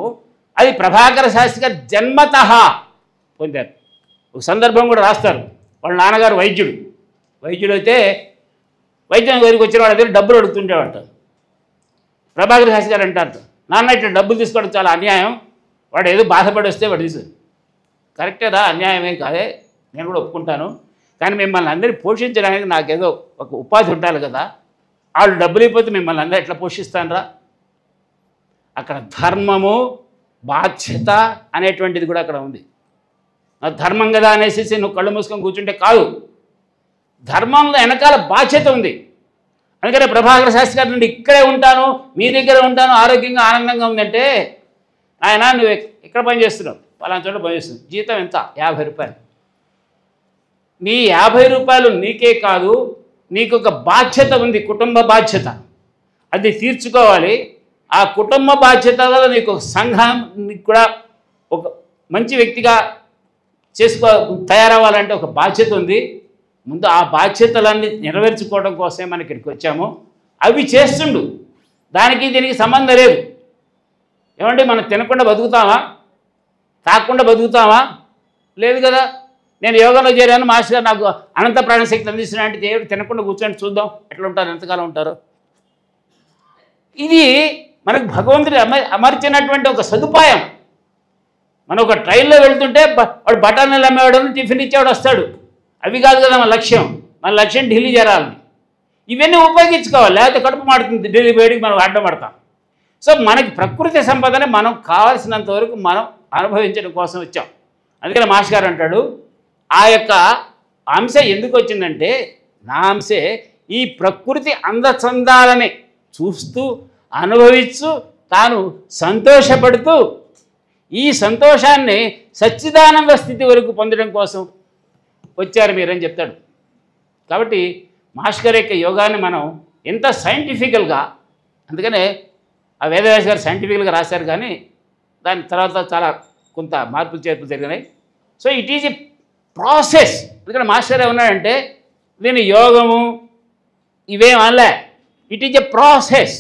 అది ప్రభాకర శాస్త్రి గారు జన్మతః పొందారు. ఒక సందర్భం కూడా రాస్తారు. వాళ్ళ నాన్నగారు వైద్యుడు అయితే వైద్యం దగ్గరికి వచ్చిన వాడి దగ్గర డబ్బులు అడుగుతుండేవాట. ప్రభాకర శాస్త్రి గారు అంటారు, నాన్న ఇట్లా డబ్బులు తీసుకోవడం చాలా అన్యాయం, వాడు ఏదో బాధపడి వస్తే వాడు తీసు కరెక్టేదా, అన్యాయమే కాదే, నేను కూడా ఒప్పుకుంటాను. కానీ మిమ్మల్ని అందరినీ పోషించడానికి నాకేదో ఒక ఉపాధి ఉండాలి కదా, వాళ్ళు డబ్బులు అయిపోతే మిమ్మల్ని అందరూ ఎట్లా పోషిస్తానరా. అక్కడ ధర్మము బాధ్యత అనేటువంటిది కూడా అక్కడ ఉంది. ధర్మం కదా అనేసి నువ్వు కళ్ళు మూసుకొని కూర్చుంటే కాదు, ధర్మంలో వెనకాల బాధ్యత ఉంది. అందుకనే ప్రభాకర శాస్త్రి గారి నుండి ఇక్కడే ఉంటాను, మీ దగ్గర ఉంటాను, ఆరోగ్యంగా ఆనందంగా ఉందంటే ఆయన నువ్వు ఎక్కడ పని చేస్తున్నావు, పలానా చోట పని చేస్తున్నావు, జీతం ఎంత, 50 రూపాయలు. నీ 50 రూపాయలు నీకే కాదు, నీకు ఒక బాధ్యత ఉంది, కుటుంబ బాధ్యత, అది తీర్చుకోవాలి. ఆ కుటుంబ బాధ్యత వల్ల నీకు ఒక సంఘానికి కూడా ఒక మంచి వ్యక్తిగా తయారవ్వాలంటే ఒక బాధ్యత ఉంది. ముందు ఆ బాధ్యతలన్నీ నెరవేర్చుకోవడం కోసమే మనం ఇక్కడికి వచ్చాము. అవి చేస్తుండు, దానికి దీనికి సంబంధం లేదు. ఏమంటే మనం తినకుండా బతుకుతామా, తాకుండా బతుకుతామా? లేదు కదా. నేను యోగాలో చేరాను, మాస్టర్ గారు నాకు అనంత ప్రాణశక్తి అందిస్తున్నా అంటే దేవుడు తినకుండా కూర్చొని చూద్దాం ఎట్లా ఉంటారు, ఎంతకాలం ఉంటారు. ఇది మనకు భగవంతుడు అమర్చినటువంటి ఒక సదుపాయం. మనం ఒక ట్రైన్లో వెళ్తుంటే వాడు బఠానీలు అమ్మేవాడు, టిఫిన్ ఇచ్చేవాడు వస్తాడు. అవి కాదు కదా మన లక్ష్యం. మన లక్ష్యం ఢిల్లీ చేరాలని. ఇవన్నీ ఉపయోగించుకోవాలి, లేకపోతే కడుపు మాడుతుంది, ఢిల్లీ వేడికి మనం అడ్డం పడతాం. సో మనకి ప్రకృతి సంపదని మనం కావాల్సినంత వరకు మనం అనుభవించడం కోసం వచ్చాం. అందుకని మాస్టర్ గారు అంటాడు, ఆ యొక్క అంశ ఎందుకు వచ్చిందంటే, నా అంశే ఈ ప్రకృతి అందచందాలని చూస్తూ అనుభవిస్తూ తాను సంతోషపడుతూ ఈ సంతోషాన్ని సచ్చిదానంద స్థితి వరకు పొందడం కోసం వచ్చారు మీరని చెప్తాడు. కాబట్టి మాస్టర్ గారి యొక్క యోగాన్ని మనం ఎంత సైంటిఫికల్గా, అందుకనే ఆ వేదవ్యాస గారు సైంటిఫికల్గా రాశారు, కానీ దాని తర్వాత చాలా కొంత మార్పులు చేర్పులు జరిగినాయి. So it is a process. ఎందుకంటే మాస్టర్ ఏమన్నాడంటే దీని యోగము ఇవేం అనలే, ఇట్ ఈజ్ ఎ ప్రాసెస్.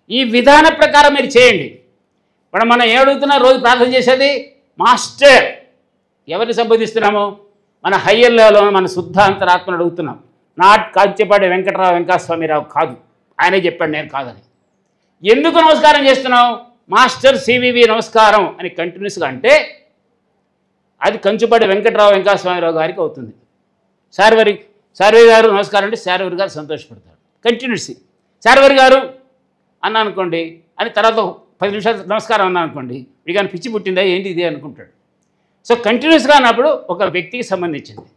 ఈ విధాన ప్రకారం మీరు చేయండి. ఇప్పుడు మనం ఏడుగుతున్నా రోజు ప్రార్థన చేసేది మాస్టర్. ఎవరిని సంబోధిస్తున్నాము? మన హయ్యర్ లెవెల్లో మన శుద్ధ అంతరాత్మను అడుగుతున్నాం. నాట్ కాంచెపాటి వెంకటస్వామిరావు కాదు, ఆయనే చెప్పాడు నేను కాదని. ఎందుకు నమస్కారం చేస్తున్నాం? మాస్టర్ సివివి నమస్కారం అని కంటిన్యూస్గా అంటే అది కంచుపాటి వెంకటస్వామిరావు గారికి అవుతుంది. సార్వరి గారు నమస్కారం అంటే సార్వరి గారు సంతోషపడతారు. కంటిన్యూసీ సార్వరి గారు అన్నా అనుకోండి అని తర్వాత 10 నిమిషాలు నమస్కారం అన్నా అనుకోండి, వీడికి కానీ పిచ్చి పుట్టిందా ఏంటి ఇది అనుకుంటాడు. సో కంటిన్యూస్గా అన్నప్పుడు ఒక వ్యక్తికి సంబంధించింది.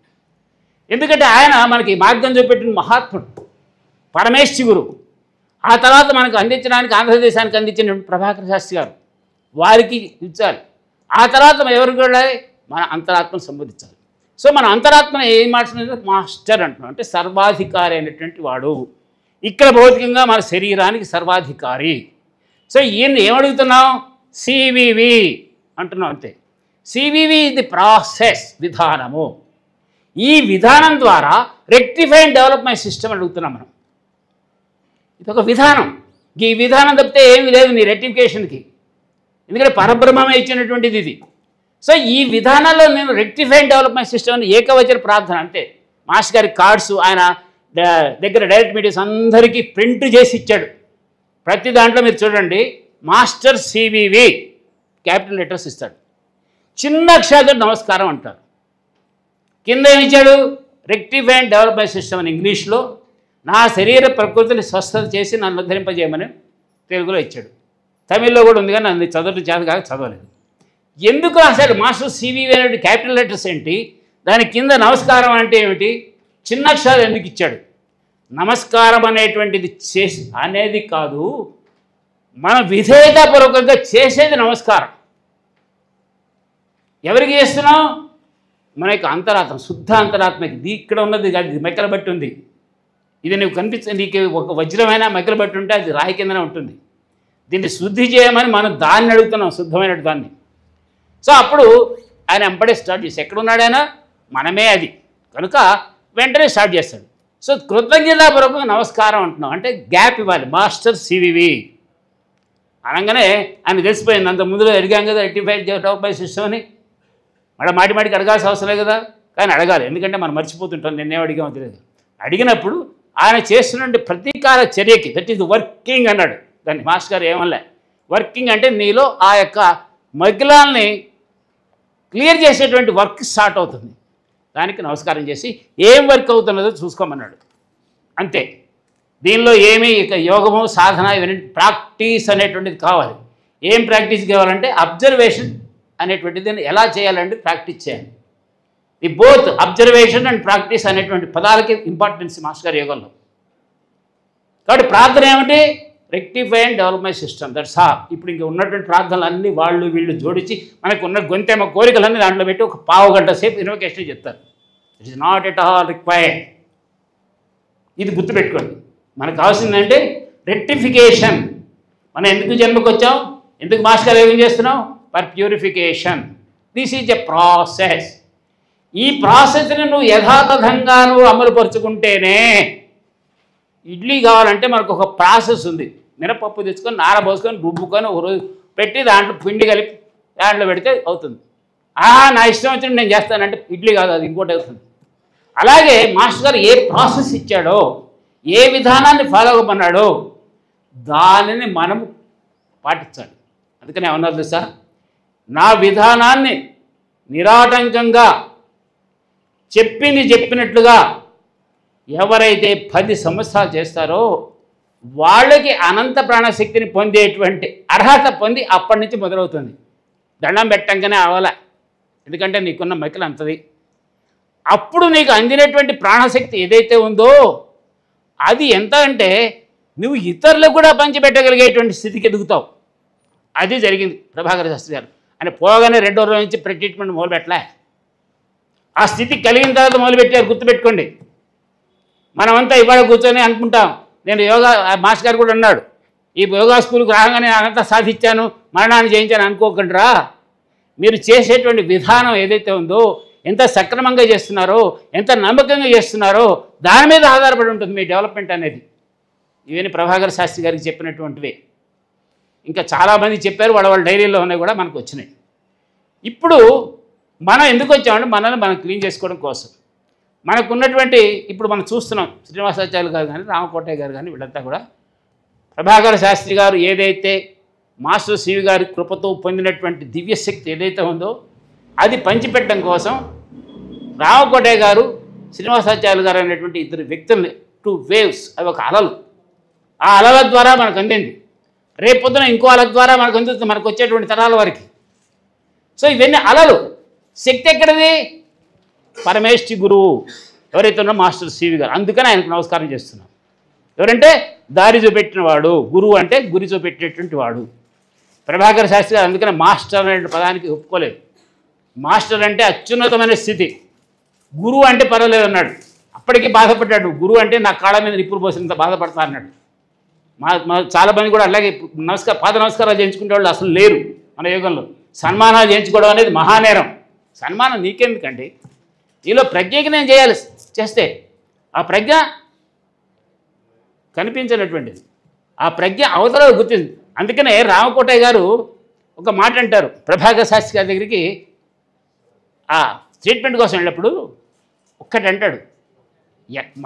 ఎందుకంటే ఆయన మనకి మార్గం చూపెట్టిన మహాత్ముడు, పరమేశ్వరి గురువు. ఆ తర్వాత మనకు అందించడానికి ఆంధ్రదేశానికి అందించిన ప్రభాకర శాస్త్రి గారు, వారికి ఇచ్చాలి. ఆ తర్వాత ఎవరికి వెళ్ళాలి? మన అంతరాత్మను సంబోధించాలి. సో మన అంతరాత్మను ఏం మాట్లాడుతున్నారు? మాస్టర్ అంటున్నాం, అంటే సర్వాధికారి అయినటువంటి వాడు. ఇక్కడ భౌతికంగా మన శరీరానికి సర్వాధికారి. సో ఈయన ఏమడుగుతున్నాం? సివివి అంటున్నాం, అంతే. సివివి ఇది ప్రాసెస్, విధానము. ఈ విధానం ద్వారా రెక్టిఫై అండ్ డెవలప్మెంట్ సిస్టమ్ అడుగుతున్నాం మనం. ఇది ఒక విధానం. ఈ విధానం తప్పితే ఏమీ లేదు నీ రెక్టిఫికేషన్కి, ఎందుకంటే పరబ్రహ్మమే ఇచ్చినటువంటిది ఇది. సో ఈ విధానంలో నేను రెక్టిఫై అండ్ డెవలప్మెంట్ సిస్టమ్ అని ఏకవచన ప్రార్థన, అంతే. మాస్టర్ గారి కార్డ్స్ ఆయన దగ్గర డైరెక్ట్ మీడియాస్ అందరికీ ప్రింట్ చేసి ఇచ్చాడు. ప్రతి దాంట్లో మీరు చూడండి మాస్టర్ సివివి క్యాపిటల్ లెటర్స్ ఇస్తాడు. చిన్న అక్షరాలతో నమస్కారం అంటారు. కింద ఏమి ఇచ్చాడు? రెక్టిఫైడ్ డెవలప్మెంట్ సిస్టమ్ అని ఇంగ్లీష్లో, నా శరీర ప్రకృతిని స్వస్థత చేసి నన్ను ఉద్ధరింపజేయమని తెలుగులో ఇచ్చాడు. తమిళ్లో కూడా ఉంది కానీ నన్ను చదవడం చేత కాక చదవలేదు. ఎందుకు రాశాడు మాస్టర్ సివివి అనేటువంటి క్యాపిటల్ లెటర్స్ ఏంటి, దాని కింద నమస్కారం అంటే ఏమిటి, చిన్న అక్షరాలు ఎందుకు ఇచ్చాడు? నమస్కారం అనేటువంటిది అనేది కాదు, మనం విధేయతాపూర్వకంగా చేసేది నమస్కారం. ఎవరికి చేస్తున్నాం? మన యొక్క అంతరాత్మ, శుద్ధ ఆత్మకి. ఇక్కడ ఉన్నది కాదు, ఇది మెక్కల బట్టి ఉంది. ఇది నీకు కనిపిస్తుంది, నీకు ఒక వజ్రమైన మెక్కల బట్టి ఉంటే అది రాయి కిందనే ఉంటుంది. దీన్ని శుద్ధి చేయమని మనం దాన్ని అడుగుతున్నాం, శుద్ధమైన దాన్ని. సో అప్పుడు ఆయన ఎంపడే స్టార్ట్ చేసి, ఎక్కడున్నాడు ఆయన? మనమే అది కనుక వెంటనే స్టార్ట్ చేస్తాడు. సో కృతజ్ఞతాపూర్వకంగా నమస్కారం అంటున్నాం అంటే గ్యాప్ ఇవ్వాలి. మాస్టర్ సివివి అనగానే ఆయన తెలిసిపోయింది. అంత ముందులో అడిగాం కదా రెక్టిఫైడ్ డెవలప్మెంట్ సిస్టమ్ అని, మళ్ళీ మాటికి అడగాల్సిన అవసరం లేదు కదా, కానీ అడగాలి. ఎందుకంటే మనం మర్చిపోతుంటాం, నిన్నేం అడిగామో తెలియదు. అడిగినప్పుడు ఆయన చేస్తున్న ప్రతీకార చర్యకి, దట్ ఈజ్ వర్కింగ్ అన్నాడు. దాన్ని మాస్టర్ గారు ఏమనలే. వర్కింగ్ అంటే నీలో ఆ యొక్క మగ్గులాల్ని క్లియర్ చేసేటువంటి వర్క్ స్టార్ట్ అవుతుంది. దానికి నమస్కారం చేసి ఏం వర్క్ అవుతున్నదో చూసుకోమన్నాడు. అంతే. దీనిలో ఏమీ ఇక యోగము సాధన ఇవన్నీ ప్రాక్టీస్ అనేటువంటిది కావాలి. ఏం ప్రాక్టీస్ కావాలంటే అబ్జర్వేషన్ అనేటువంటిది ఎలా చేయాలంటే ప్రాక్టీస్ చేయాలి. ఈ బోత్ అబ్జర్వేషన్ అండ్ ప్రాక్టీస్ అనేటువంటి పదాలకి ఇంపార్టెన్స్ మాస్టర్ గారి యోగంలో. కాబట్టి ప్రార్థన ఏమిటి? Rectify and development system, that's all. ఇప్పుడు ఇంక ఉన్నటువంటి ప్రార్థనలు అన్నీ వాళ్ళు వీళ్ళు జోడించి మనకు ఉన్న గొంతెమ్మ కోరికలన్నీ దాంట్లో పెట్టి ఒక పావు గంట సేపు ఇన్వకేషన్ చెప్తారు. It is not at all required. ఇది గుర్తుపెట్టుకోండి. మనకు కావాల్సిందంటే రెక్టిఫికేషన్. మనం ఎందుకు జన్మకు వచ్చాం, ఎందుకు మాస్టర్ గారు ఏం చేస్తున్నాం? For purification. This is a process. ఈ ప్రాసెస్ని నువ్వు యథాతథంగా నువ్వు అమలుపరుచుకుంటేనే. ఇడ్లీ కావాలంటే మనకు ఒక ప్రాసెస్ ఉంది. మినపప్పు తెచ్చుకొని నారబోసుకొని రుబ్బుకొని ఒక రోజు పెట్టి దాంట్లో పిండి కలిపి దాంట్లో పెడితే అవుతుంది. నా ఇష్టం వచ్చినట్టు నేను చేస్తానంటే ఇడ్లీ కాదు, అది ఇంకోటి అవుతుంది. అలాగే మాస్టర్ గారు ఏ ప్రాసెస్ ఇచ్చాడో, ఏ విధానాన్ని ఫాలో అవ్వమన్నాడో దానిని మనం పాటించాలి. అందుకని ఏమన్నారు తెలుసా? నా విధానాన్ని నిరాటంకంగా చెప్పినట్లుగా ఎవరైతే 10 సంవత్సరాలు చేస్తారో వాళ్ళకి అనంత ప్రాణశక్తిని పొందేటువంటి అర్హత పొంది అప్పటి నుంచి మొదలవుతుంది. దండం పెట్టంగానే అవ్వాల, ఎందుకంటే నీకున్న మైకలు అంతది. అప్పుడు నీకు అందినటువంటి ప్రాణశక్తి ఏదైతే ఉందో అది ఎంత అంటే నువ్వు ఇతరులకు కూడా పంచిపెట్టగలిగేటువంటి స్థితికి ఎదుగుతావు. అది జరిగింది ప్రభాకర శాస్త్రి గారు. ఆయన పోగానే 2వ రోజు నుంచి ట్రీట్మెంట్ మొదలుపెట్టలే. ఆ స్థితి కలిగిన తర్వాత మొదలుపెట్టారు. గుర్తుపెట్టుకోండి. మనమంతా ఇవాళ కూర్చొని అనుకుంటాం, నేను యోగా, మాస్టర్ గారు కూడా అన్నాడు, ఈ యోగా స్కూల్కి రాగానే అంతా సాధించాను, మరణాన్ని జయించాను అనుకోకుండా మీరు చేసేటువంటి విధానం ఏదైతే ఉందో, ఎంత సక్రమంగా చేస్తున్నారో, ఎంత నమ్మకంగా చేస్తున్నారో దాని మీద ఆధారపడి ఉంటుంది మీ డెవలప్మెంట్ అనేది. ఇవన్నీ ప్రభాకర్ శాస్త్రి గారికి చెప్పినటువంటివే. ఇంకా చాలామంది చెప్పారు, వాళ్ళ డైరీలో ఉన్నాయి కూడా మనకు వచ్చినాయి. ఇప్పుడు మనం ఎందుకు వచ్చామంటే మనల్ని మనం క్లీన్ చేసుకోవడం కోసం. మనకున్నటువంటి ఇప్పుడు మనం చూస్తున్నాం శ్రీనివాసాచార్యులు గారు కానీ రామకోటయ్య గారు కానీ వీళ్ళంతా కూడా ప్రభాకర శాస్త్రి గారు ఏదైతే మాస్టర్ సివి గారి కృపతో పొందినటువంటి దివ్యశక్తి ఏదైతే ఉందో అది పంచిపెట్టడం కోసం రామకోటయ్య గారు శ్రీనివాసాచార్యులు గారు అనేటువంటి 2 వ్యక్తుల్ని, 2 వేవ్స్, అవి ఒక అలలు. ఆ అలల ద్వారా మనకు అందింది. రేపొద్దున ఇంకో అల ద్వారా మనకు అందుతుంది, మనకు వచ్చేటువంటి తరాల వారికి. సో ఇవన్నీ అలలు. శక్తి ఎక్కడిది? పరమేష్ఠి గురువు ఎవరైతే ఉన్నారో మాస్టర్ సివి గారు. అందుకని ఆయనకు నమస్కారం చేస్తున్నాం. ఎవరంటే దారి చూపెట్టిన వాడు. గురువు అంటే గురి చూపెట్టేటువంటి వాడు ప్రభాకర్ శాస్త్రి గారు. అందుకని మాస్టర్ అనే పదానికి ఒప్పుకోలేదు. మాస్టర్ అంటే అత్యున్నతమైన స్థితి, గురువు అంటే పర్వాలేదు అన్నాడు. అప్పటికి బాధపడ్డాడు. గురువు అంటే నా కాళ్ళ మీద నిప్పులు పోసినంత బాధపడతా అన్నాడు. చాలామంది కూడా అలాగే పాద నమస్కారాలు చేయించుకునే వాళ్ళు అసలు లేరు మన యుగంలో. సన్మానాలు చేయించుకోవడం అనేది మహానేరం. సన్మానం నీకెందుకండి? నీలో ప్రజ్ఞకి నేను చేస్తే ఆ ప్రజ్ఞ కనిపించినటువంటిది, ఆ ప్రజ్ఞ అవతల గుర్తింది. అందుకనే రామకోటయ్య గారు ఒక మాట అంటారు. ప్రభాకర్ శాస్త్రి గారి దగ్గరికి ఆ ట్రీట్మెంట్ కోసం వెళ్ళినప్పుడు ఒక్కటి అంటాడు,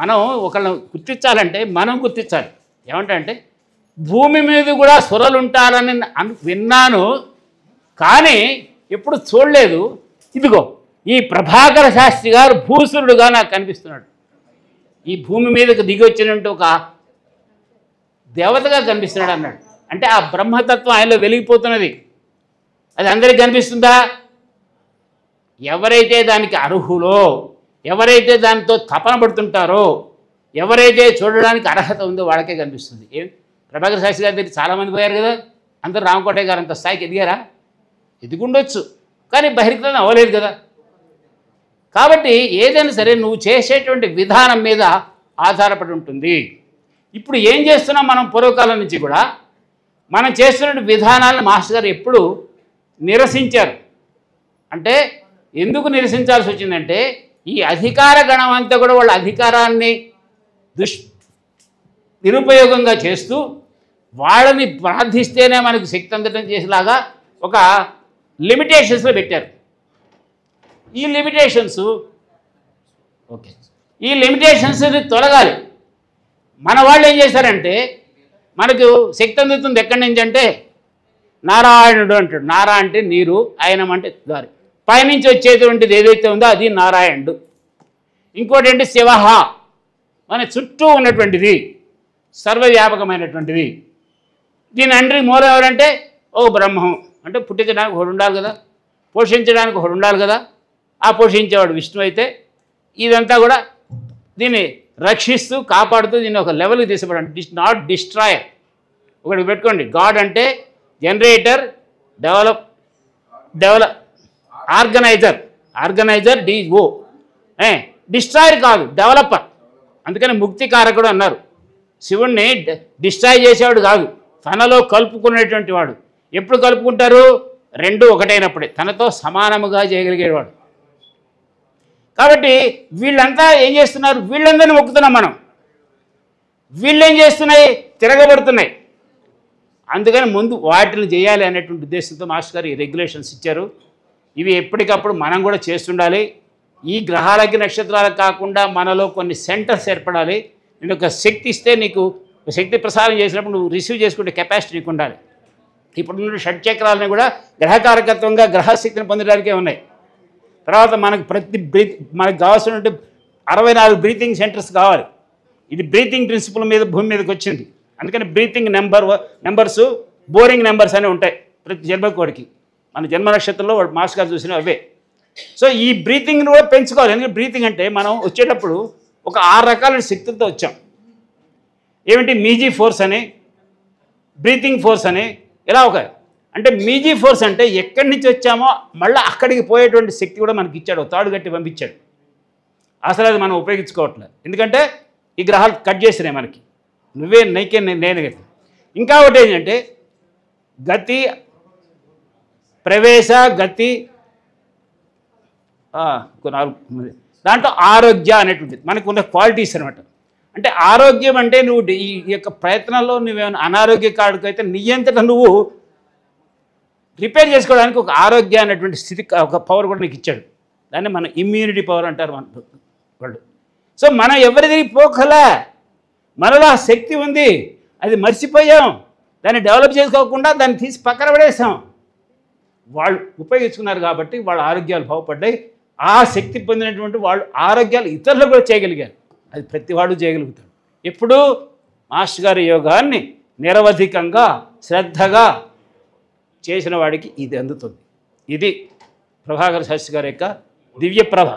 మనం ఒకళ్ళని గుర్తించాలంటే మనం గుర్తించాలి. ఏమంటే భూమి మీద కూడా సురలు ఉంటారని విన్నాను, కానీ ఎప్పుడు చూడలేదు. ఇదిగో ఈ ప్రభాకర శాస్త్రి గారు భూసురుడుగా నాకు కనిపిస్తున్నాడు. ఈ భూమి మీదకి దిగి వచ్చినట్టు ఒక దేవతగా కనిపిస్తున్నాడు అన్నాడు. అంటే ఆ బ్రహ్మతత్వం ఆయనలో వెలిగిపోతున్నది. అది అందరికీ కనిపిస్తుందా? ఎవరైతే దానికి అర్హులో, ఎవరైతే దానితో తపన పడుతుంటారో, ఎవరైతే చూడడానికి అర్హత ఉందో వాళ్ళకే కనిపిస్తుంది. ఏం ప్రభాకర శాస్త్రి గారి దగ్గర చాలామంది పోయారు కదా, అందరూ రామకోటయ్య గారు అంత స్థాయికి ఎదిగారా? ఎదిగుండొచ్చు, కానీ బహిర్గతం అవ్వలేదు కదా. కాబట్టి ఏదైనా సరే నువ్వు చేసేటువంటి విధానం మీద ఆధారపడి ఉంటుంది. ఇప్పుడు ఏం చేస్తున్నాం మనం? పూర్వకాలం నుంచి కూడా మనం చేస్తున్న విధానాలను మాస్టర్ గారు ఎప్పుడు నిరసించారు. అంటే ఎందుకు నిరసించాల్సి వచ్చిందంటే, ఈ అధికార గణం అంతా కూడా వాళ్ళ అధికారాన్ని నిరుపయోగంగా చేస్తూ వాళ్ళని ప్రార్థిస్తేనే మనకు శక్తి అందడం చేసేలాగా ఒక లిమిటేషన్స్లో పెట్టారు. ఈ లిమిటేషన్స్ని తొలగాలి. మన వాళ్ళు ఏం చేశారంటే, మనకు శక్తి అందుతుంది ఎక్కడి నుంచి అంటే, నారాయణుడు అంటాడు. నారా అంటే నీరు, ఆయనం అంటే దారి. పైనుంచి వచ్చేటువంటిది ఏదైతే ఉందో అది నారాయణుడు. ఇంకోటి అంటే శివహ, మన చుట్టూ ఉన్నటువంటిది, సర్వవ్యాపకమైనటువంటిది. దీని అందరికి మూలం ఎవరంటే ఓ బ్రహ్మం. అంటే పుట్టించడానికి ఒకడు ఉండాలి కదా, పోషించడానికి ఒకడు ఉండాలి కదా. ఆ పోషించేవాడు విష్ణు అయితే, ఇదంతా కూడా దీన్ని రక్షిస్తూ కాపాడుతూ దీన్ని ఒక లెవెల్కి తీసుకుపోవడం. Not destroyer. ఒకటి పెట్టుకోండి, గాడ్ అంటే జనరేటర్, డెవలప్ ఆర్గనైజర్ డిఓ. డిస్ట్రాయర్ కాదు, డెవలపర్. అందుకని ముక్తికారకుడు అన్నారు. శివుణ్ణి డిస్ట్రాయ్ చేసేవాడు కాదు, తనలో కలుపుకునేటువంటి వాడు. ఎప్పుడు కలుపుకుంటారు? రెండు ఒకటైనప్పుడే, తనతో సమానముగా చేయగలిగేవాడు. కాబట్టి వీళ్ళంతా ఏం చేస్తున్నారు? వీళ్ళందరినీ మొక్కుతున్నాం మనం. వీళ్ళేం చేస్తున్నాయి? తిరగబడుతున్నాయి. అందుకని ముందు వాటిని చేయాలి అనేటువంటి ఉద్దేశంతో మాస్టర్ గారు ఈ రెగ్యులేషన్స్ ఇచ్చారు. ఇవి ఎప్పటికప్పుడు మనం కూడా చేస్తుండాలి. ఈ గ్రహాలకి నక్షత్రాలకు కాకుండా మనలో కొన్ని సెంటర్స్ ఏర్పడాలి. నేను ఒక శక్తి ఇస్తే నీకు శక్తి ప్రసారం చేసినప్పుడు నువ్వు రిసీవ్ చేసుకునే కెపాసిటీ నీకు ఉండాలి. ఇప్పుడున్న షట్చక్రాలని కూడా గ్రహకారకత్వంగా గ్రహశక్తిని పొందడానికే ఉన్నాయి. తర్వాత మనకు మనకు కావాల్సినటువంటి 64 బ్రీతింగ్ సెంటర్స్ కావాలి. ఇది బ్రీతింగ్ ప్రిన్సిపల్ మీద భూమి మీదకి వచ్చింది. అందుకని బ్రీతింగ్ నెంబర్స్ బోరింగ్ నెంబర్స్ అనేవి ఉంటాయి ప్రతి జన్మకోడికి. మన జన్మ నక్షత్రంలో మాస్టర్ గారు చూసినవి అవే. సో ఈ బ్రీతింగ్ని కూడా పెంచుకోవాలి. ఎందుకంటే బ్రీతింగ్ అంటే మనం వచ్చేటప్పుడు ఒక 6 రకాల శక్తులతో వచ్చాం. ఏమిటి? మీజీ ఫోర్స్ అని, బ్రీతింగ్ ఫోర్స్ అని, ఇలా ఒక అంటే మీజీ ఫోర్స్ అంటే ఎక్కడి నుంచి వచ్చామో మళ్ళీ అక్కడికి పోయేటువంటి శక్తి కూడా మనకి ఇచ్చాడు. తాడు కట్టి పంపించాడు. అసలు అది మనం ఉపయోగించుకోవట్లేదు. ఎందుకంటే ఈ గ్రహాలు కట్ చేసినాయి మనకి. నువ్వే నైకే నేను గతి. ఇంకా ఒకటి ఏంటంటే గతి, ప్రవేశ, గతి, 4 దాంట్లో ఆరోగ్య అనేటువంటిది మనకు ఉన్న క్వాలిటీస్ అనమాట. అంటే ఆరోగ్యం అంటే నువ్వు ఈ యొక్క ప్రయత్నంలో నువ్వేమైనా అనారోగ్య కాడుకైతే నీ అంతటా నువ్వు రిపేర్ చేసుకోవడానికి ఒక ఆరోగ్య అనేటువంటి స్థితి, ఒక పవర్ కూడా నీకు ఇచ్చాడు. దాన్ని మన ఇమ్యూనిటీ పవర్ అంటారు మన వాళ్ళు. సో మనం ఎవరిది పోకలే, మనలో ఆ శక్తి ఉంది, అది మర్చిపోయాం. దాన్ని డెవలప్ చేసుకోకుండా దాన్ని తీసి పక్కన పడేసాం. వాళ్ళు ఉపయోగించుకున్నారు కాబట్టి వాళ్ళ ఆరోగ్యాలు బాగుపడ్డాయి. ఆ శక్తి పొందినటువంటి వాళ్ళు ఆరోగ్యాలు ఇతరులు కూడా చేయగలిగారు. అది ప్రతి వాడు చేయగలుగుతాడు. ఎప్పుడు మాస్టర్ గారి యోగాన్ని నిరవధికంగా శ్రద్ధగా చేసిన వాడికి ఇది అందుతుంది. ఇది ప్రభాకర శాస్త్రి గారి యొక్క దివ్య ప్రభ.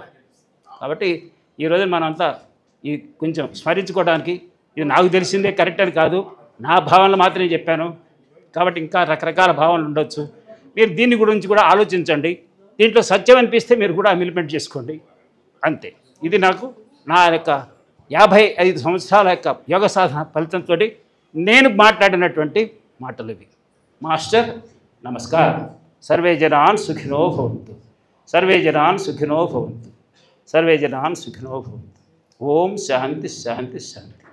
కాబట్టి ఈరోజు మనంతా ఈ కొంచెం స్మరించుకోవడానికి, ఇది నాకు తెలిసిందే కరెక్ట్ అని కాదు, నా భావనలు మాత్రమే చెప్పాను. కాబట్టి ఇంకా రకరకాల భావనలు ఉండొచ్చు. మీరు దీని గురించి కూడా ఆలోచించండి. దీంట్లో సత్యం అనిపిస్తే మీరు కూడా ఇంప్లిమెంట్ చేసుకోండి. అంతే. ఇది నాకు నా యొక్క 55 సంవత్సరాల యొక్క యోగ సాధన ఫలితంతో నేను మాట్లాడినటువంటి మాటలు ఇవి. మాస్టర్ నమస్కారం. సర్వే జనాన్ సుఖినో భవంతు. సర్వే జనాన్ సుఖినో భవంతు. సర్వే జనాన్ సుఖినో భవంతు. ఓం శాంతి శాంతి శాంతి.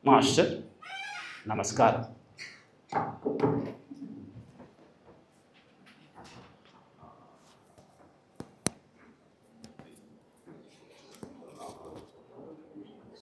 మాస్టర్ నమస్కారం.